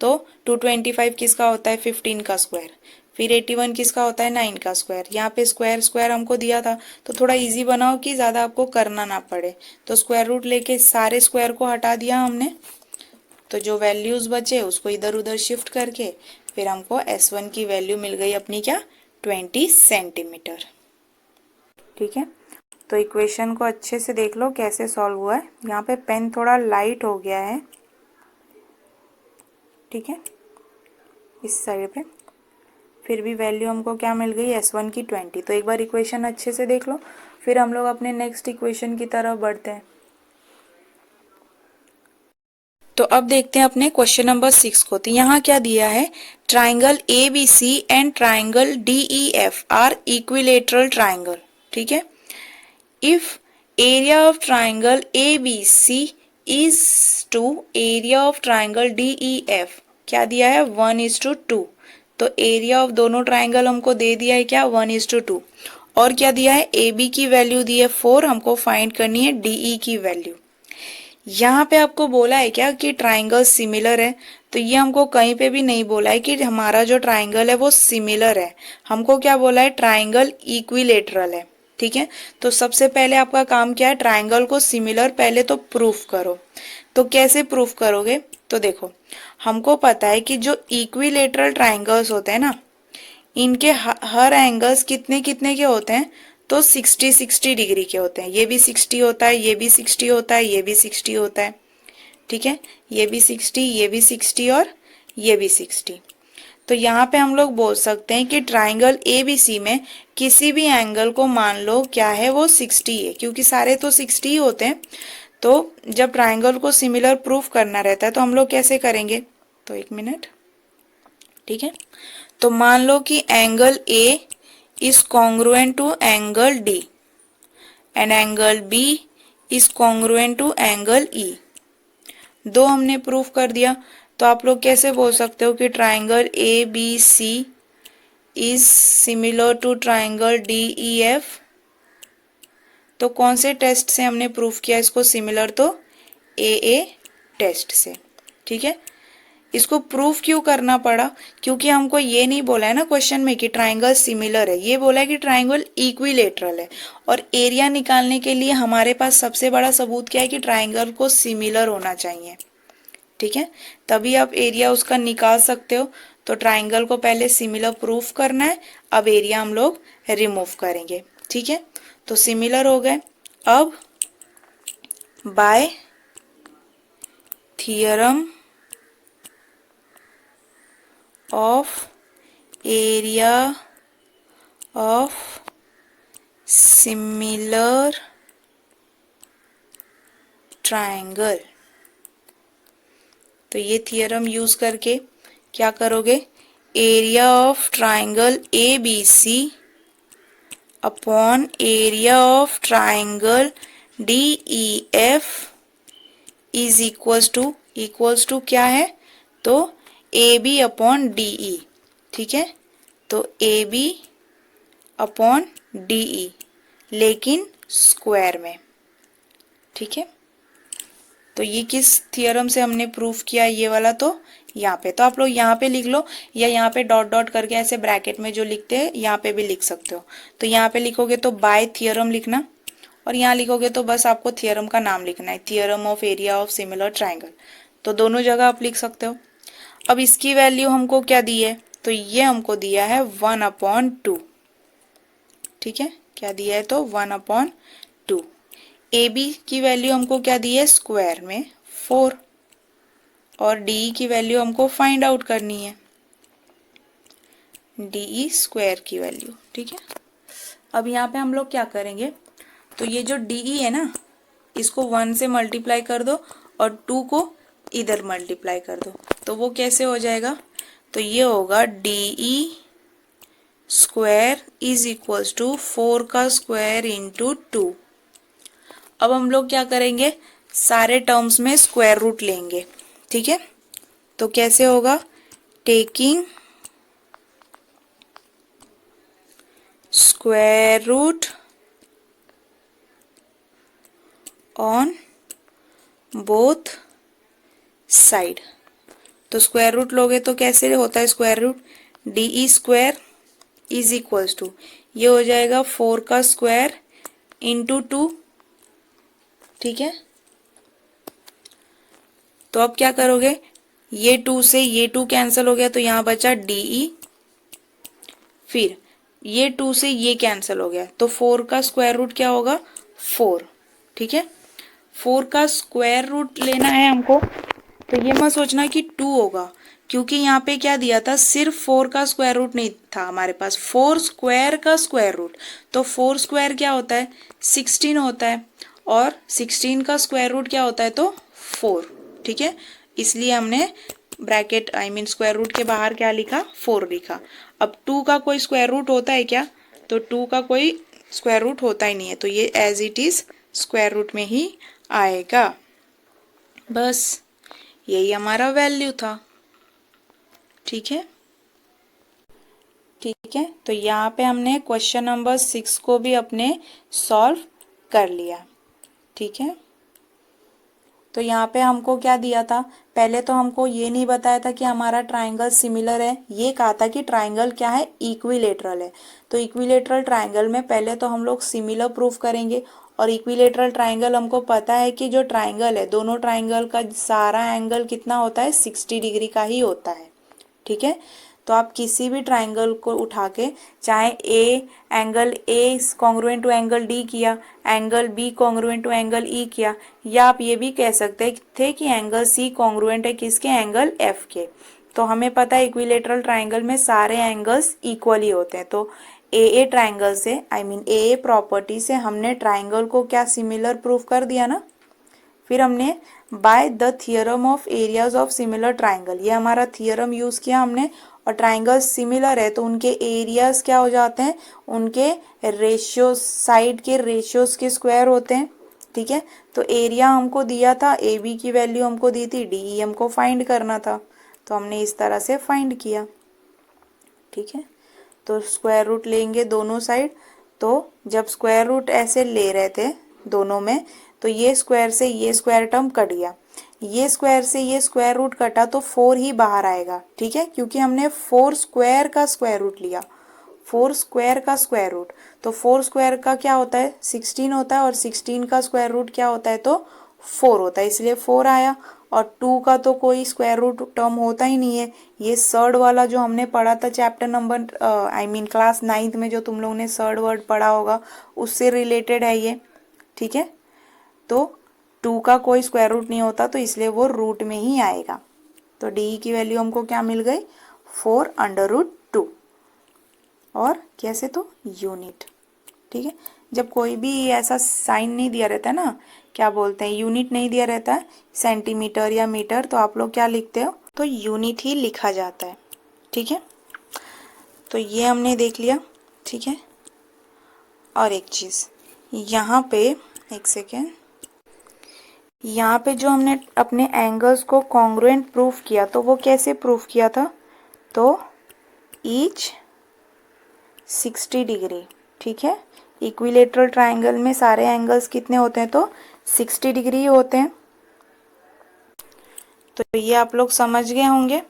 Speaker 1: तो 225 किसका होता है, 15 का स्क्वायर, फिर 81 किसका होता है, 9 का स्क्वायर, यहाँ पे स्क्वायर स्क्वायर हमको दिया था, तो थोड़ा इजी बनाओ कि ज़्यादा आपको करना ना पड़े, तो स्क्वायर रूट लेके सारे स्क्वायर को हटा दिया हमने, तो जो वैल्यूज बचे उसको इधर उधर शिफ्ट करके फिर हमको S1 की वैल्यू मिल गई अपनी क्या, 20 सेंटीमीटर, ठीक है। तो इक्वेशन को अच्छे से देख लो कैसे सॉल्व हुआ है, यहाँ पे पेन थोड़ा लाइट हो गया है, ठीक है, इस साइड पे, फिर भी वैल्यू हमको क्या मिल गई, S1 की 20। तो एक बार इक्वेशन अच्छे से देख लो, फिर हम लोग अपने नेक्स्ट इक्वेशन की तरफ बढ़ते हैं। तो अब देखते हैं अपने क्वेश्चन नंबर 6 को। तो यहाँ क्या दिया है, triangle ABC and triangle DEF are equilateral triangle, ठीक है। If area of triangle ABC is two area of triangle D E F क्या दिया है 1:2। तो एरिया ऑफ दोनों ट्राइंगल हमको दे दिया है क्या 1:2। और क्या दिया है ए बी की वैल्यू दी है 4, हमको फाइंड करनी है डी ई की वैल्यू। यहाँ पे आपको बोला है क्या कि ट्राइंगल सिमिलर है, तो ये हमको कहीं पे भी नहीं बोला है कि हमारा जो ट्राइंगल है वो सिमिलर है। हमको क्या बोला है ट्राइंगल इक्विलेटरल है। ठीक है, तो सबसे पहले आपका काम क्या है ट्राइंगल को सिमिलर पहले तो प्रूफ करो। तो कैसे प्रूफ करोगे, तो देखो हमको पता है कि जो इक्विलेटरल ट्राइंगल्स होते हैं ना, इनके हर एंगल्स कितने कितने के होते हैं, तो 60-60 डिग्री के होते हैं। ये भी 60 होता है, ये भी 60 होता है, ये भी 60 होता है। ठीक है, ये भी 60, ये भी 60 और ये भी 60। तो यहाँ पे हम लोग बोल सकते हैं कि ट्राइंगल ABC में किसी भी एंगल को मान लो क्या है वो 60 है, क्योंकि सारे तो 60 ही होते हैं। तो जब ट्राइंगल को सिमिलर प्रूफ करना रहता है तो हम लोग कैसे करेंगे, तो एक मिनट। ठीक है, तो मान लो कि angle A is congruent to angle D and angle B is congruent to angle E। दो हमने प्रूफ कर दिया, तो आप लोग कैसे बोल सकते हो कि triangle ABC is similar to triangle DEF। तो कौन से टेस्ट से हमने प्रूफ किया इसको सिमिलर, तो AA टेस्ट से। ठीक है, इसको प्रूफ क्यों करना पड़ा, क्योंकि हमको ये नहीं बोला है ना क्वेश्चन में कि ट्राइंगल सिमिलर है, ये बोला है कि ट्राइंगल इक्विलेटरल है। और एरिया निकालने के लिए हमारे पास सबसे बड़ा सबूत क्या है कि ट्राइंगल को सिमिलर होना चाहिए। ठीक है, तभी आप एरिया उसका निकाल सकते हो। तो ट्राइंगल को पहले सिमिलर प्रूफ करना है, अब एरिया हम लोग रिमूव करेंगे। ठीक है, तो सिमिलर हो गए। अब by theorem of area of similar triangle, तो ये थियरम यूज करके क्या करोगे, area of triangle ABC upon area of triangle DEF is equals to क्या है, तो AB अपॉन DE। ठीक है, तो AB अपॉन DE लेकिन स्क्वायर में। ठीक है, तो ये किस थियरम से हमने प्रूफ किया ये वाला, तो यहाँ पे। तो आप लोग यहाँ पे लिख लो, या यहाँ पे डॉट डॉट करके ऐसे ब्रैकेट में जो लिखते हैं यहाँ पे भी लिख सकते हो। तो यहाँ पे लिखोगे तो बाय थियरम लिखना, और यहाँ लिखोगे तो बस आपको थियरम का नाम लिखना है, theorem of area of similar triangle. तो दोनों जगह आप लिख सकते हो। अब इसकी वैल्यू हमको क्या दी है, तो ये हमको दिया है 1/2। ठीक है, क्या दिया है, तो 1/2। AB की वैल्यू हमको क्या दी है स्क्वायर में 4, और DE की वैल्यू हमको फाइंड आउट करनी है, DE स्क्वायर की वैल्यू। ठीक है, अब यहाँ पे हम लोग क्या करेंगे, तो ये जो DE है ना, इसको 1 से मल्टीप्लाई कर दो और 2 को इधर मल्टीप्लाई कर दो, तो वो कैसे हो जाएगा, तो ये होगा DE square is equals to 4 का स्क्वायर इंटू 2। अब हम लोग क्या करेंगे, सारे टर्म्स में स्क्वायर रूट लेंगे। ठीक है, तो कैसे होगा, taking square root on both side. तो स्क्वायर रूट लोगे तो कैसे होता है square root, DE square is equals to, ये हो जाएगा 4 का स्क्वायर इंटू 2। ठीक है, तो अब क्या करोगे, ये 2 से ये 2 कैंसिल हो गया, तो यहाँ बचा DE, फिर ये 2 से ये कैंसिल हो गया, तो 4 का स्क्वायर रूट क्या होगा 4। ठीक है, 4 का स्क्वायर रूट लेना है हमको, तो ये मत सोचना कि 2 होगा, क्योंकि यहाँ पे क्या दिया था, सिर्फ 4 का स्क्वायर रूट नहीं था हमारे पास, 4 स्क्वायर का स्क्वायर रूट। तो 4 स्क्वायर क्या होता है 16 होता है, और 16 का स्क्वायर रूट क्या होता है, तो 4। ठीक है, इसलिए हमने ब्रैकेट स्क्वायर रूट के बाहर क्या लिखा 4 लिखा। अब 2 का कोई स्क्वायर रूट होता है क्या, तो 2 का कोई स्क्वायर रूट होता ही नहीं है, तो ये as it is square root में ही आएगा। बस यही हमारा वैल्यू था। ठीक है, ठीक है। तो यहाँ पे हमने क्वेश्चन नंबर 6 को भी अपने सॉल्व कर लिया। ठीक है, तो यहाँ पे हमको क्या दिया था, पहले तो हमको ये नहीं बताया था कि हमारा ट्राइंगल सिमिलर है, ये कहा था कि ट्राइंगल क्या है, इक्विलेटरल है। तो इक्विलेटरल ट्राइंगल में पहले तो हम लोग सिमिलर प्रूफ करेंगे, और इक्विलेटरल ट्राइंगल हमको पता है कि जो ट्राइंगल है, दोनों ट्राइंगल का सारा एंगल कितना होता है, 60 डिग्री का ही होता है। ठीक है, तो आप किसी भी ट्राइंगल को उठा के, चाहे angle A congruent to angle D किया, angle B congruent to angle E किया, या आप ये भी कह सकते थे कि एंगल सी कॉन्ग्रुएंट है किसके, एंगल एफ के। तो हमें पता है इक्विलेटरल ट्राइंगल में सारे एंगल्स इक्वली होते हैं। तो ए ट्राइंगल से, आई मीन ए प्रॉपर्टी से हमने ट्राइंगल को क्या सिमिलर प्रूफ कर दिया ना। फिर हमने by the theorem of areas of similar triangle, ये हमारा थियरम यूज किया हमने, और ट्राइंगल सिमिलर है तो उनके एरियाज क्या हो जाते हैं, उनके रेशियो, साइड के रेशियोज के स्क्वायर होते हैं। ठीक है, तो एरिया हमको दिया था, ए बी की वैल्यू हमको दी थी, डी ई हमको फाइंड करना था, तो हमने इस तरह से फाइंड किया। ठीक है, तो स्क्वायर रूट लेंगे दोनों साइड, तो जब स्क्वायर रूट ऐसे ले रहे थे दोनों में, तो ये स्क्वायर से ये स्क्वायर टर्म कट गया, ये स्क्वायर से ये स्क्वायर रूट कटा, तो 4 ही बाहर आएगा। ठीक है, क्योंकि हमने 4 स्क्वायर का स्क्वायर रूट लिया, 4 स्क्वायर का स्क्वायर रूट, तो 4 स्क्वायर का क्या होता है, 16 होता है, और 16 का स्क्वायर रूट क्या होता है, तो 4 होता है, इसलिए 4 आया। और 2 का तो कोई स्क्वायर रूट टर्म होता ही नहीं है, ये सर्ड वाला जो हमने पढ़ा था chapter number I mean class 9th में, जो तुम लोगों ने सर्ड वर्ड पढ़ा होगा, उससे रिलेटेड है ये। ठीक है, तो 2 का कोई स्क्वायर रूट नहीं होता, तो इसलिए वो रूट में ही आएगा। तो डी की वैल्यू हमको क्या मिल गई, 4√2, और कैसे, तो यूनिट। ठीक है, जब कोई भी ऐसा साइन नहीं दिया रहता है ना, क्या बोलते हैं, यूनिट नहीं दिया रहता है, सेंटीमीटर या मीटर, तो आप लोग क्या लिखते हो, तो यूनिट ही लिखा जाता है। ठीक है, तो ये हमने देख लिया। ठीक है, और एक चीज़ यहाँ पे, एक सेकेंड, यहाँ पे जो हमने अपने एंगल्स को कॉन्ग्रुएंट प्रूफ किया, तो वो कैसे प्रूफ किया था, तो ईच 60 डिग्री। ठीक है, इक्विलेटरल ट्राइंगल में सारे एंगल्स कितने होते हैं, तो 60 डिग्री होते हैं। तो ये आप लोग समझ गए होंगे।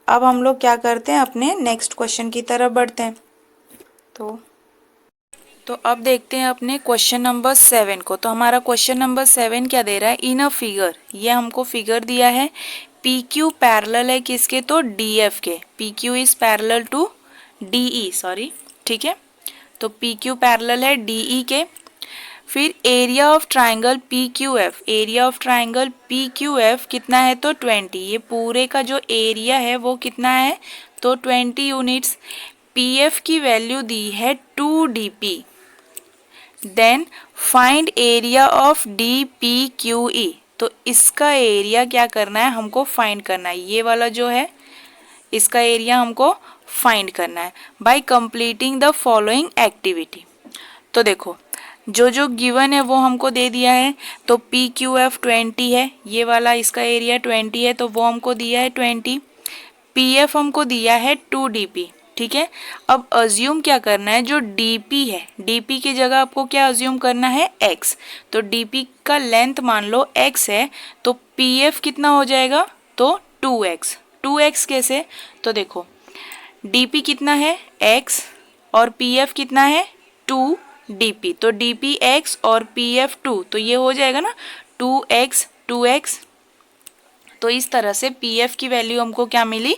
Speaker 1: अब हम लोग क्या करते हैं, अपने नेक्स्ट क्वेश्चन की तरफ बढ़ते हैं। तो अब देखते हैं अपने क्वेश्चन नंबर 7 को। तो हमारा क्वेश्चन नंबर 7 क्या दे रहा है, इन अ फिगर, ये हमको फिगर दिया है, पी क्यू पैरेलल है किसके, तो डी एफ के, P Q is parallel to D E, sorry. ठीक है, तो पी क्यू पैरेलल है डी ई के। फिर area of triangle P Q F, area of triangle P Q F कितना है, तो 20, ये पूरे का जो एरिया है वो कितना है, तो 20 यूनिट्स। पी एफ की वैल्यू दी है 2 D P. Then find area of D P Q E, तो इसका एरिया क्या करना है, हमको फाइंड करना है, ये वाला जो है इसका एरिया हमको फाइंड करना है bye completing the following activity. तो देखो जो जो गिवन है वो हमको दे दिया है, तो पी क्यू एफ 20 है, ये वाला इसका एरिया 20 है, तो वो हमको दिया है 20। पी एफ हमको दिया है 2 डी पी। ठीक है, अब अज्यूम क्या करना है, जो डीपी है, डीपी की जगह आपको क्या अज्यूम करना है, x, तो डीपी का लेंथ मान लो x है, तो पीएफ कितना हो जाएगा, तो 2x। 2x कैसे, तो देखो डीपी कितना है x, और पीएफ कितना है 2 डीपी, तो डीपी x और पीएफ 2, तो ये हो जाएगा ना 2x 2x। तो इस तरह से पीएफ की वैल्यू हमको क्या मिली,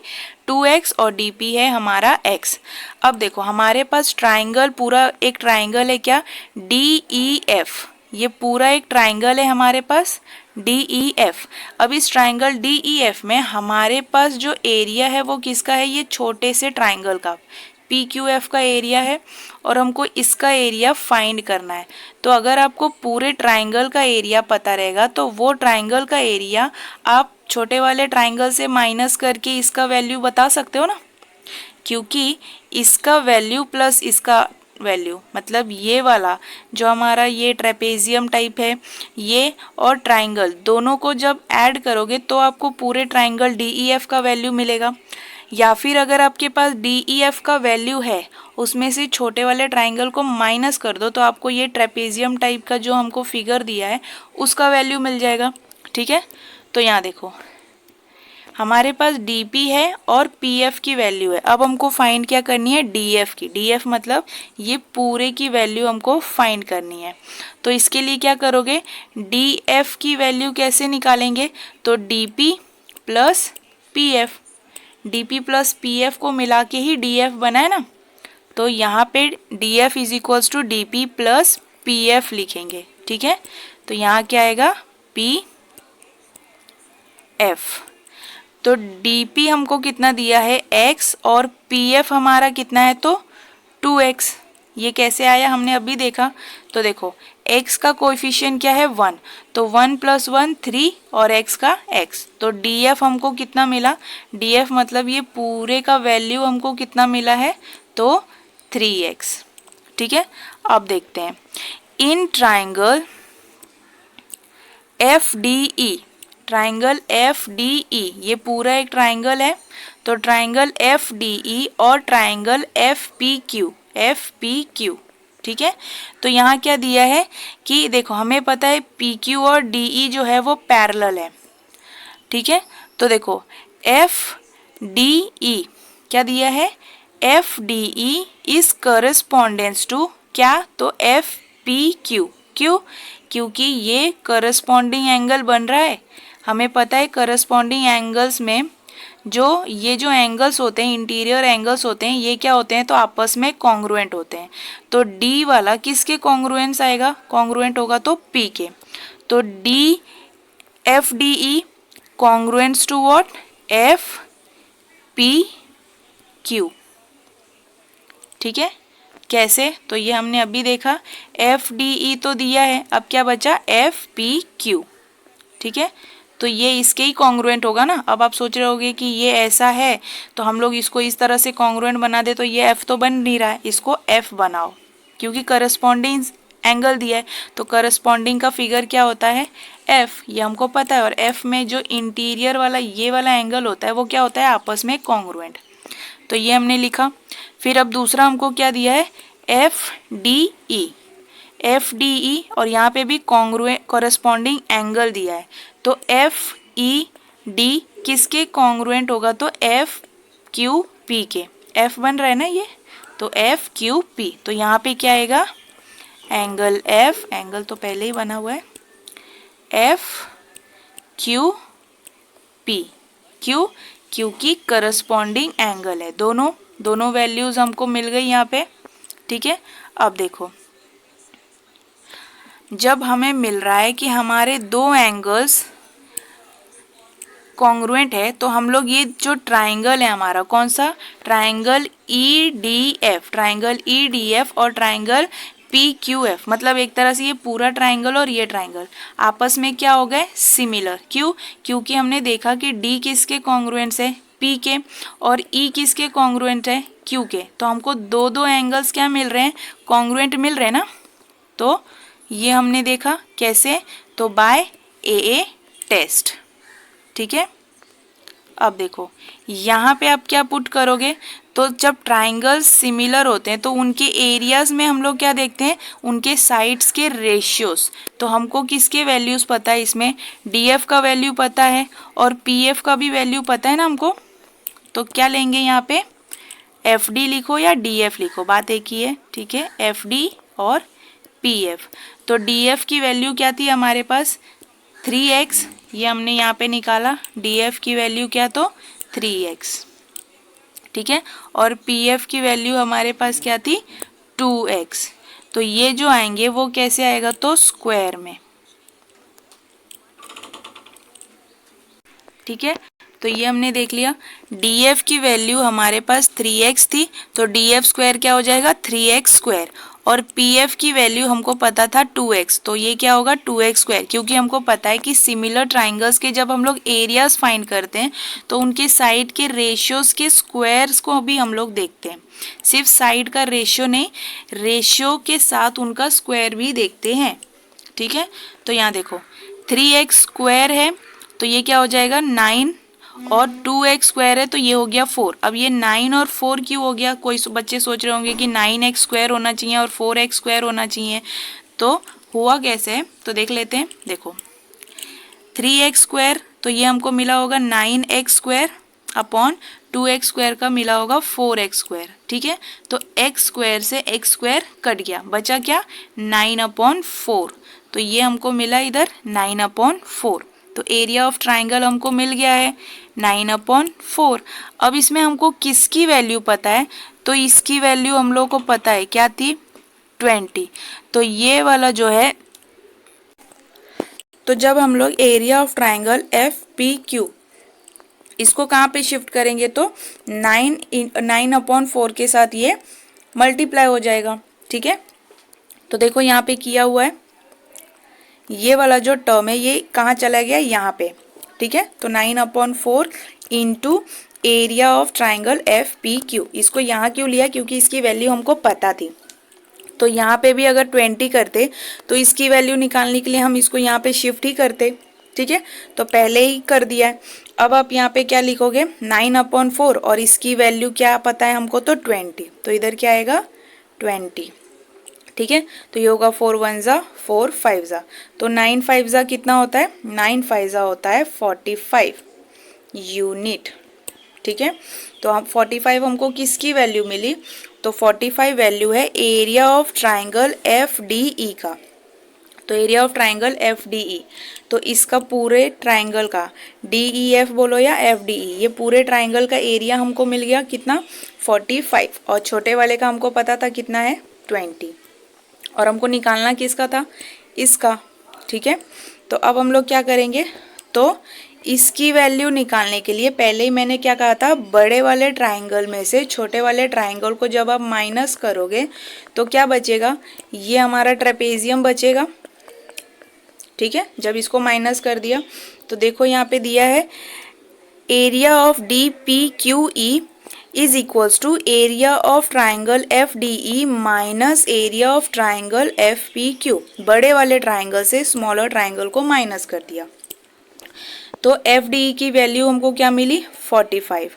Speaker 1: 2x, और डीपी है हमारा x। अब देखो हमारे पास ट्राइंगल, पूरा एक ट्राइंगल है क्या, DEF, ये पूरा एक ट्राइंगल है हमारे पास DEF। अब इस ट्राइंगल DEF में हमारे पास जो एरिया है वो किसका है, ये छोटे से ट्राइंगल का PQF का एरिया है, और हमको इसका एरिया फाइंड करना है। तो अगर आपको पूरे ट्राइंगल का एरिया पता रहेगा तो वो ट्राइंगल का एरिया आप छोटे वाले ट्राइंगल से माइनस करके इसका वैल्यू बता सकते हो ना, क्योंकि इसका वैल्यू प्लस इसका वैल्यू, मतलब ये वाला जो हमारा ये ट्रेपेजियम टाइप है ये और ट्राइंगल दोनों को जब ऐड करोगे तो आपको पूरे ट्राइंगल DEF का वैल्यू मिलेगा। या फिर अगर आपके पास DEF का वैल्यू है उसमें से छोटे वाले ट्राइंगल को माइनस कर दो तो आपको ये ट्रेपेजियम टाइप का जो हमको फिगर दिया है उसका वैल्यू मिल जाएगा। ठीक है, तो यहाँ देखो हमारे पास DP है और PF की वैल्यू है। अब हमको फाइंड क्या करनी है, DF की। DF मतलब ये पूरे की वैल्यू हमको फाइंड करनी है। तो इसके लिए क्या करोगे, DF की वैल्यू कैसे निकालेंगे, तो DP plus PF, DP plus PF को मिला के ही DF बना है ना, तो यहाँ पे DF is equals to DP plus PF लिखेंगे। ठीक है, तो यहाँ क्या आएगा PF। तो DP हमको कितना दिया है x और PF हमारा कितना है तो 2x। ये कैसे आया हमने अभी देखा, तो देखो x का कोएफिशिएंट क्या है 1, तो 1 + 1 3 और x का x। तो DF हमको कितना मिला, DF मतलब ये पूरे का वैल्यू हमको कितना मिला है तो 3x। ठीक है, अब देखते हैं in triangle FDE, triangle FDE ये पूरा एक ट्राइंगल है, तो ट्राइंगल FDE और ट्राइंगल FPQ। ठीक है, तो यहाँ क्या दिया है कि देखो हमें पता है PQ और DE जो है वो पैरेलल है। ठीक है, तो देखो FDE क्या दिया है, FDE इज करस्पॉन्डेंस टू क्या, तो FPQ। क्यों, क्योंकि ये करस्पॉन्डिंग एंगल बन रहा है। हमें पता है करस्पॉन्डिंग एंगल्स में जो ये जो एंगल्स होते हैं, इंटीरियर एंगल्स होते हैं, ये क्या होते हैं तो आपस में कॉन्ग्रुएंट होते हैं। तो D वाला किसके कॉन्ग्रुएंस आएगा, कॉन्ग्रुएंट होगा तो P के। तो FDE congruents to what, FPQ। ठीक है, कैसे, तो ये हमने अभी देखा FDE तो दिया है, अब क्या बचा FPQ। ठीक है, तो ये इसके ही कॉन्ग्रुएंट होगा ना। अब आप सोच रहे होगे कि ये ऐसा है तो हम लोग इसको इस तरह से कॉन्ग्रुएंट बना दे, तो ये F तो बन नहीं रहा है, इसको F बनाओ क्योंकि करस्पॉन्डिंग एंगल दिया है। तो करस्पॉन्डिंग का फिगर क्या होता है F, ये हमको पता है। और F में जो इंटीरियर वाला ये वाला एंगल होता है वो क्या होता है आपस में कॉन्ग्रुएंट। तो ये हमने लिखा। फिर अब दूसरा हमको क्या दिया है FDE और यहाँ पे भी कॉरेस्पॉन्डिंग एंगल दिया है। तो FED किसके कॉन्ग्रुएंट होगा तो FQP के। F बन रहा है ना ये, तो FQP। तो यहाँ पे क्या आएगा एंगल F, एंगल तो पहले ही बना हुआ है FQP। क्यों, क्योंकि करस्पॉन्डिंग एंगल है, दोनों वैल्यूज हमको मिल गई यहाँ पे। ठीक है, अब देखो जब हमें मिल रहा है कि हमारे दो एंगल्स कॉन्ग्रुएंट है तो हम लोग ये जो ट्राइंगल है हमारा कौन सा, ट्राइंगल EDF और ट्राइंगल PQF, मतलब एक तरह से ये पूरा ट्राइंगल और ये ट्राइंगल आपस में क्या हो गए सिमिलर। क्यों, क्योंकि हमने देखा कि D किसके कॉन्ग्रुएंट्स है P के और E किसके कॉन्ग्रुएंट है Q के। तो हमको दो एंगल्स क्या मिल रहे हैं कॉन्ग्रुएंट मिल रहे हैं ना। तो ये हमने देखा कैसे, तो बाय AA टेस्ट। ठीक है, अब देखो यहाँ पे आप क्या पुट करोगे, तो जब ट्राइंगल्स सिमिलर होते हैं तो उनके एरियाज में हम लोग क्या देखते हैं उनके साइड्स के रेशियोज। तो हमको किसके वैल्यूज पता है, इसमें DF का वैल्यू पता है और PF का भी वैल्यू पता है ना हमको। तो क्या लेंगे यहाँ पे FD लिखो या DF लिखो, बात एक ही है। ठीक है, FD और PF। तो DF की वैल्यू क्या थी हमारे पास 3x, ये हमने यहाँ पे निकाला। DF की वैल्यू क्या तो 3x। ठीक है, और PF की वैल्यू हमारे पास क्या थी 2x। तो ये जो आएंगे वो कैसे आएगा तो स्क्वायर में। ठीक है, तो ये हमने देख लिया। DF की वैल्यू हमारे पास 3x थी, तो DF स्क्वायर क्या हो जाएगा 3x स्क्वायर। और पी एफ की वैल्यू हमको पता था 2x, तो ये क्या होगा 2x², क्योंकि हमको पता है कि सिमिलर ट्राइंगल्स के जब हम लोग एरियाज फाइंड करते हैं तो उनके साइड के रेशियोज के स्क्वायर्स को भी हम लोग देखते हैं, सिर्फ साइड का रेशियो नहीं, रेशियो के साथ उनका स्क्वायर भी देखते हैं। ठीक है, तो यहाँ देखो 3x² है तो ये क्या हो जाएगा 9, और 2x² है तो ये हो गया 4। अब ये 9 और 4 क्यों हो गया, कोई बच्चे सोच रहे होंगे कि 9x² होना चाहिए और 4x² होना चाहिए, तो हुआ कैसे है तो देख लेते हैं। देखो 3x² तो ये हमको मिला होगा 9x² अपॉन 2x² का मिला होगा 4x²। ठीक है, तो x² से x² कट गया, बचा क्या 9/4, तो ये हमको मिला इधर 9/4। तो एरिया ऑफ ट्राइंगल हमको मिल गया है 9/4। अब इसमें हमको किसकी वैल्यू पता है, तो इसकी वैल्यू हम लोग को पता है क्या थी 20। तो ये वाला जो है, तो जब हम लोग एरिया ऑफ ट्राइंगल FPQ इसको कहाँ पे शिफ्ट करेंगे तो 9/4 के साथ ये मल्टीप्लाई हो जाएगा। ठीक है, तो देखो यहाँ पे किया हुआ है, ये वाला जो टर्म है ये कहाँ चला गया यहाँ पे। ठीक है, तो 9/4 into area of triangle FPQ, इसको यहाँ क्यों लिया, क्योंकि इसकी वैल्यू हमको पता थी। तो यहाँ पे भी अगर 20 करते तो इसकी वैल्यू निकालने के लिए हम इसको यहाँ पे शिफ्ट ही करते। ठीक है, तो पहले ही कर दिया है। अब आप यहाँ पे क्या लिखोगे 9/4 और इसकी वैल्यू क्या पता है हमको तो 20, तो इधर क्या आएगा 20। ठीक है, तो ये होगा 4 1 जा 4 5 जा, तो 9 5 जा कितना होता है 9 5 जा होता है 45 यूनिट। ठीक है, तो हम 45 हमको किसकी वैल्यू मिली, तो 45 वैल्यू है एरिया ऑफ ट्राइंगल FDE का। तो एरिया ऑफ ट्राइंगल FDE, तो इसका पूरे ट्राइंगल का DEF बोलो या FDE, ये पूरे ट्राइंगल का एरिया हमको मिल गया कितना 45, और छोटे वाले का हमको पता था कितना है 20, और हमको निकालना किसका था इसका। ठीक है, तो अब हम लोग क्या करेंगे, तो इसकी वैल्यू निकालने के लिए पहले ही मैंने क्या कहा था, बड़े वाले ट्राइंगल में से छोटे वाले ट्राइंगल को जब आप माइनस करोगे तो क्या बचेगा, ये हमारा ट्रेपेजियम बचेगा। ठीक है, जब इसको माइनस कर दिया तो देखो यहाँ पे दिया है area of DPQE is equals to area of triangle FDE minus area of triangle FPQ। बड़े वाले ट्राइंगल से स्मॉलर ट्राइंगल को माइनस कर दिया, तो FDE की वैल्यू हमको क्या मिली 45,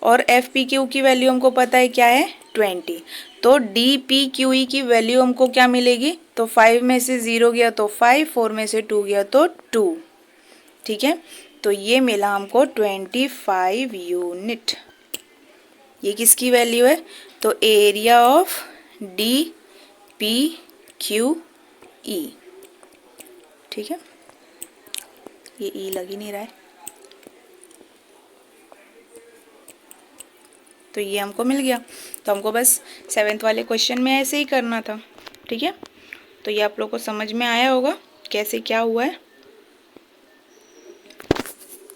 Speaker 1: और FPQ की वैल्यू हमको पता है क्या है 20, तो DPQE की वैल्यू हमको क्या मिलेगी, तो 5 में से 0 गया तो 5, 4 में से 2 गया तो 2। ठीक है, तो ये मिला हमको 25 यूनिट। ये किसकी वैल्यू है, तो एरिया ऑफ DPQE। ठीक है, ये ई लग ही नहीं रहा है, तो ये हमको मिल गया। तो हमको बस 7th वाले क्वेश्चन में ऐसे ही करना था। ठीक है, तो ये आप लोग को समझ में आया होगा कैसे क्या हुआ है।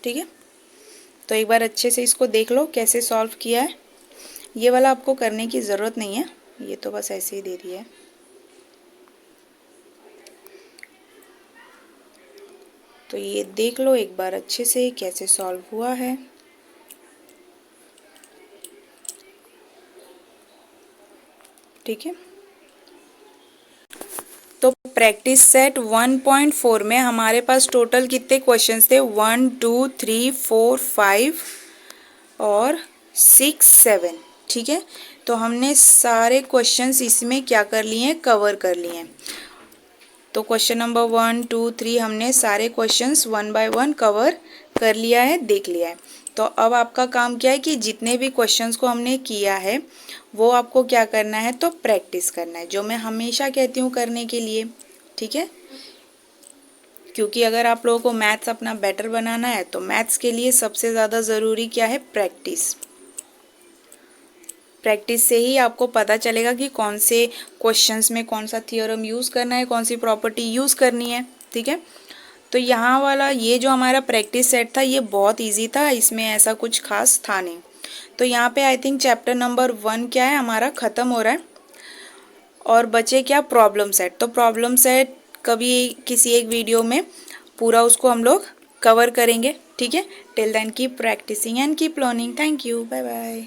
Speaker 1: ठीक है, तो एक बार अच्छे से इसको देख लो कैसे सॉल्व किया है। ये वाला आपको करने की ज़रूरत नहीं है, ये तो बस ऐसे ही दे दिया है। तो ये देख लो एक बार अच्छे से कैसे सॉल्व हुआ है। ठीक है, तो प्रैक्टिस सेट 1.4 में हमारे पास टोटल कितने क्वेश्चंस थे 1 2 3 4 5 और 6 7। ठीक है, तो हमने सारे क्वेश्चंस इसमें क्या कर लिए हैं, कवर कर लिए हैं। तो क्वेश्चन नंबर 1 2 3 हमने सारे क्वेश्चंस 1 बाय 1 कवर कर लिया है, देख लिया है। तो अब आपका काम क्या है कि जितने भी क्वेश्चंस को हमने किया है वो आपको क्या करना है, तो प्रैक्टिस करना है, जो मैं हमेशा कहती हूँ करने के लिए। ठीक है, क्योंकि अगर आप लोगों को मैथ्स अपना बेटर बनाना है तो मैथ्स के लिए सबसे ज़्यादा ज़रूरी क्या है, प्रैक्टिस। प्रैक्टिस से ही आपको पता चलेगा कि कौन से क्वेश्चंस में कौन सा थ्योरम यूज़ करना है, कौन सी प्रॉपर्टी यूज़ करनी है। ठीक है, तो यहाँ वाला ये जो हमारा प्रैक्टिस सेट था ये बहुत इजी था, इसमें ऐसा कुछ खास था नहीं। तो यहाँ पे आई थिंक चैप्टर नंबर 1 क्या है हमारा ख़त्म हो रहा है, और बचे क्या, प्रॉब्लम सेट। तो प्रॉब्लम सेट कभी किसी एक वीडियो में पूरा उसको हम लोग कवर करेंगे, ठीक है। Till then keep practising and keep learning. Thank you, bye bye.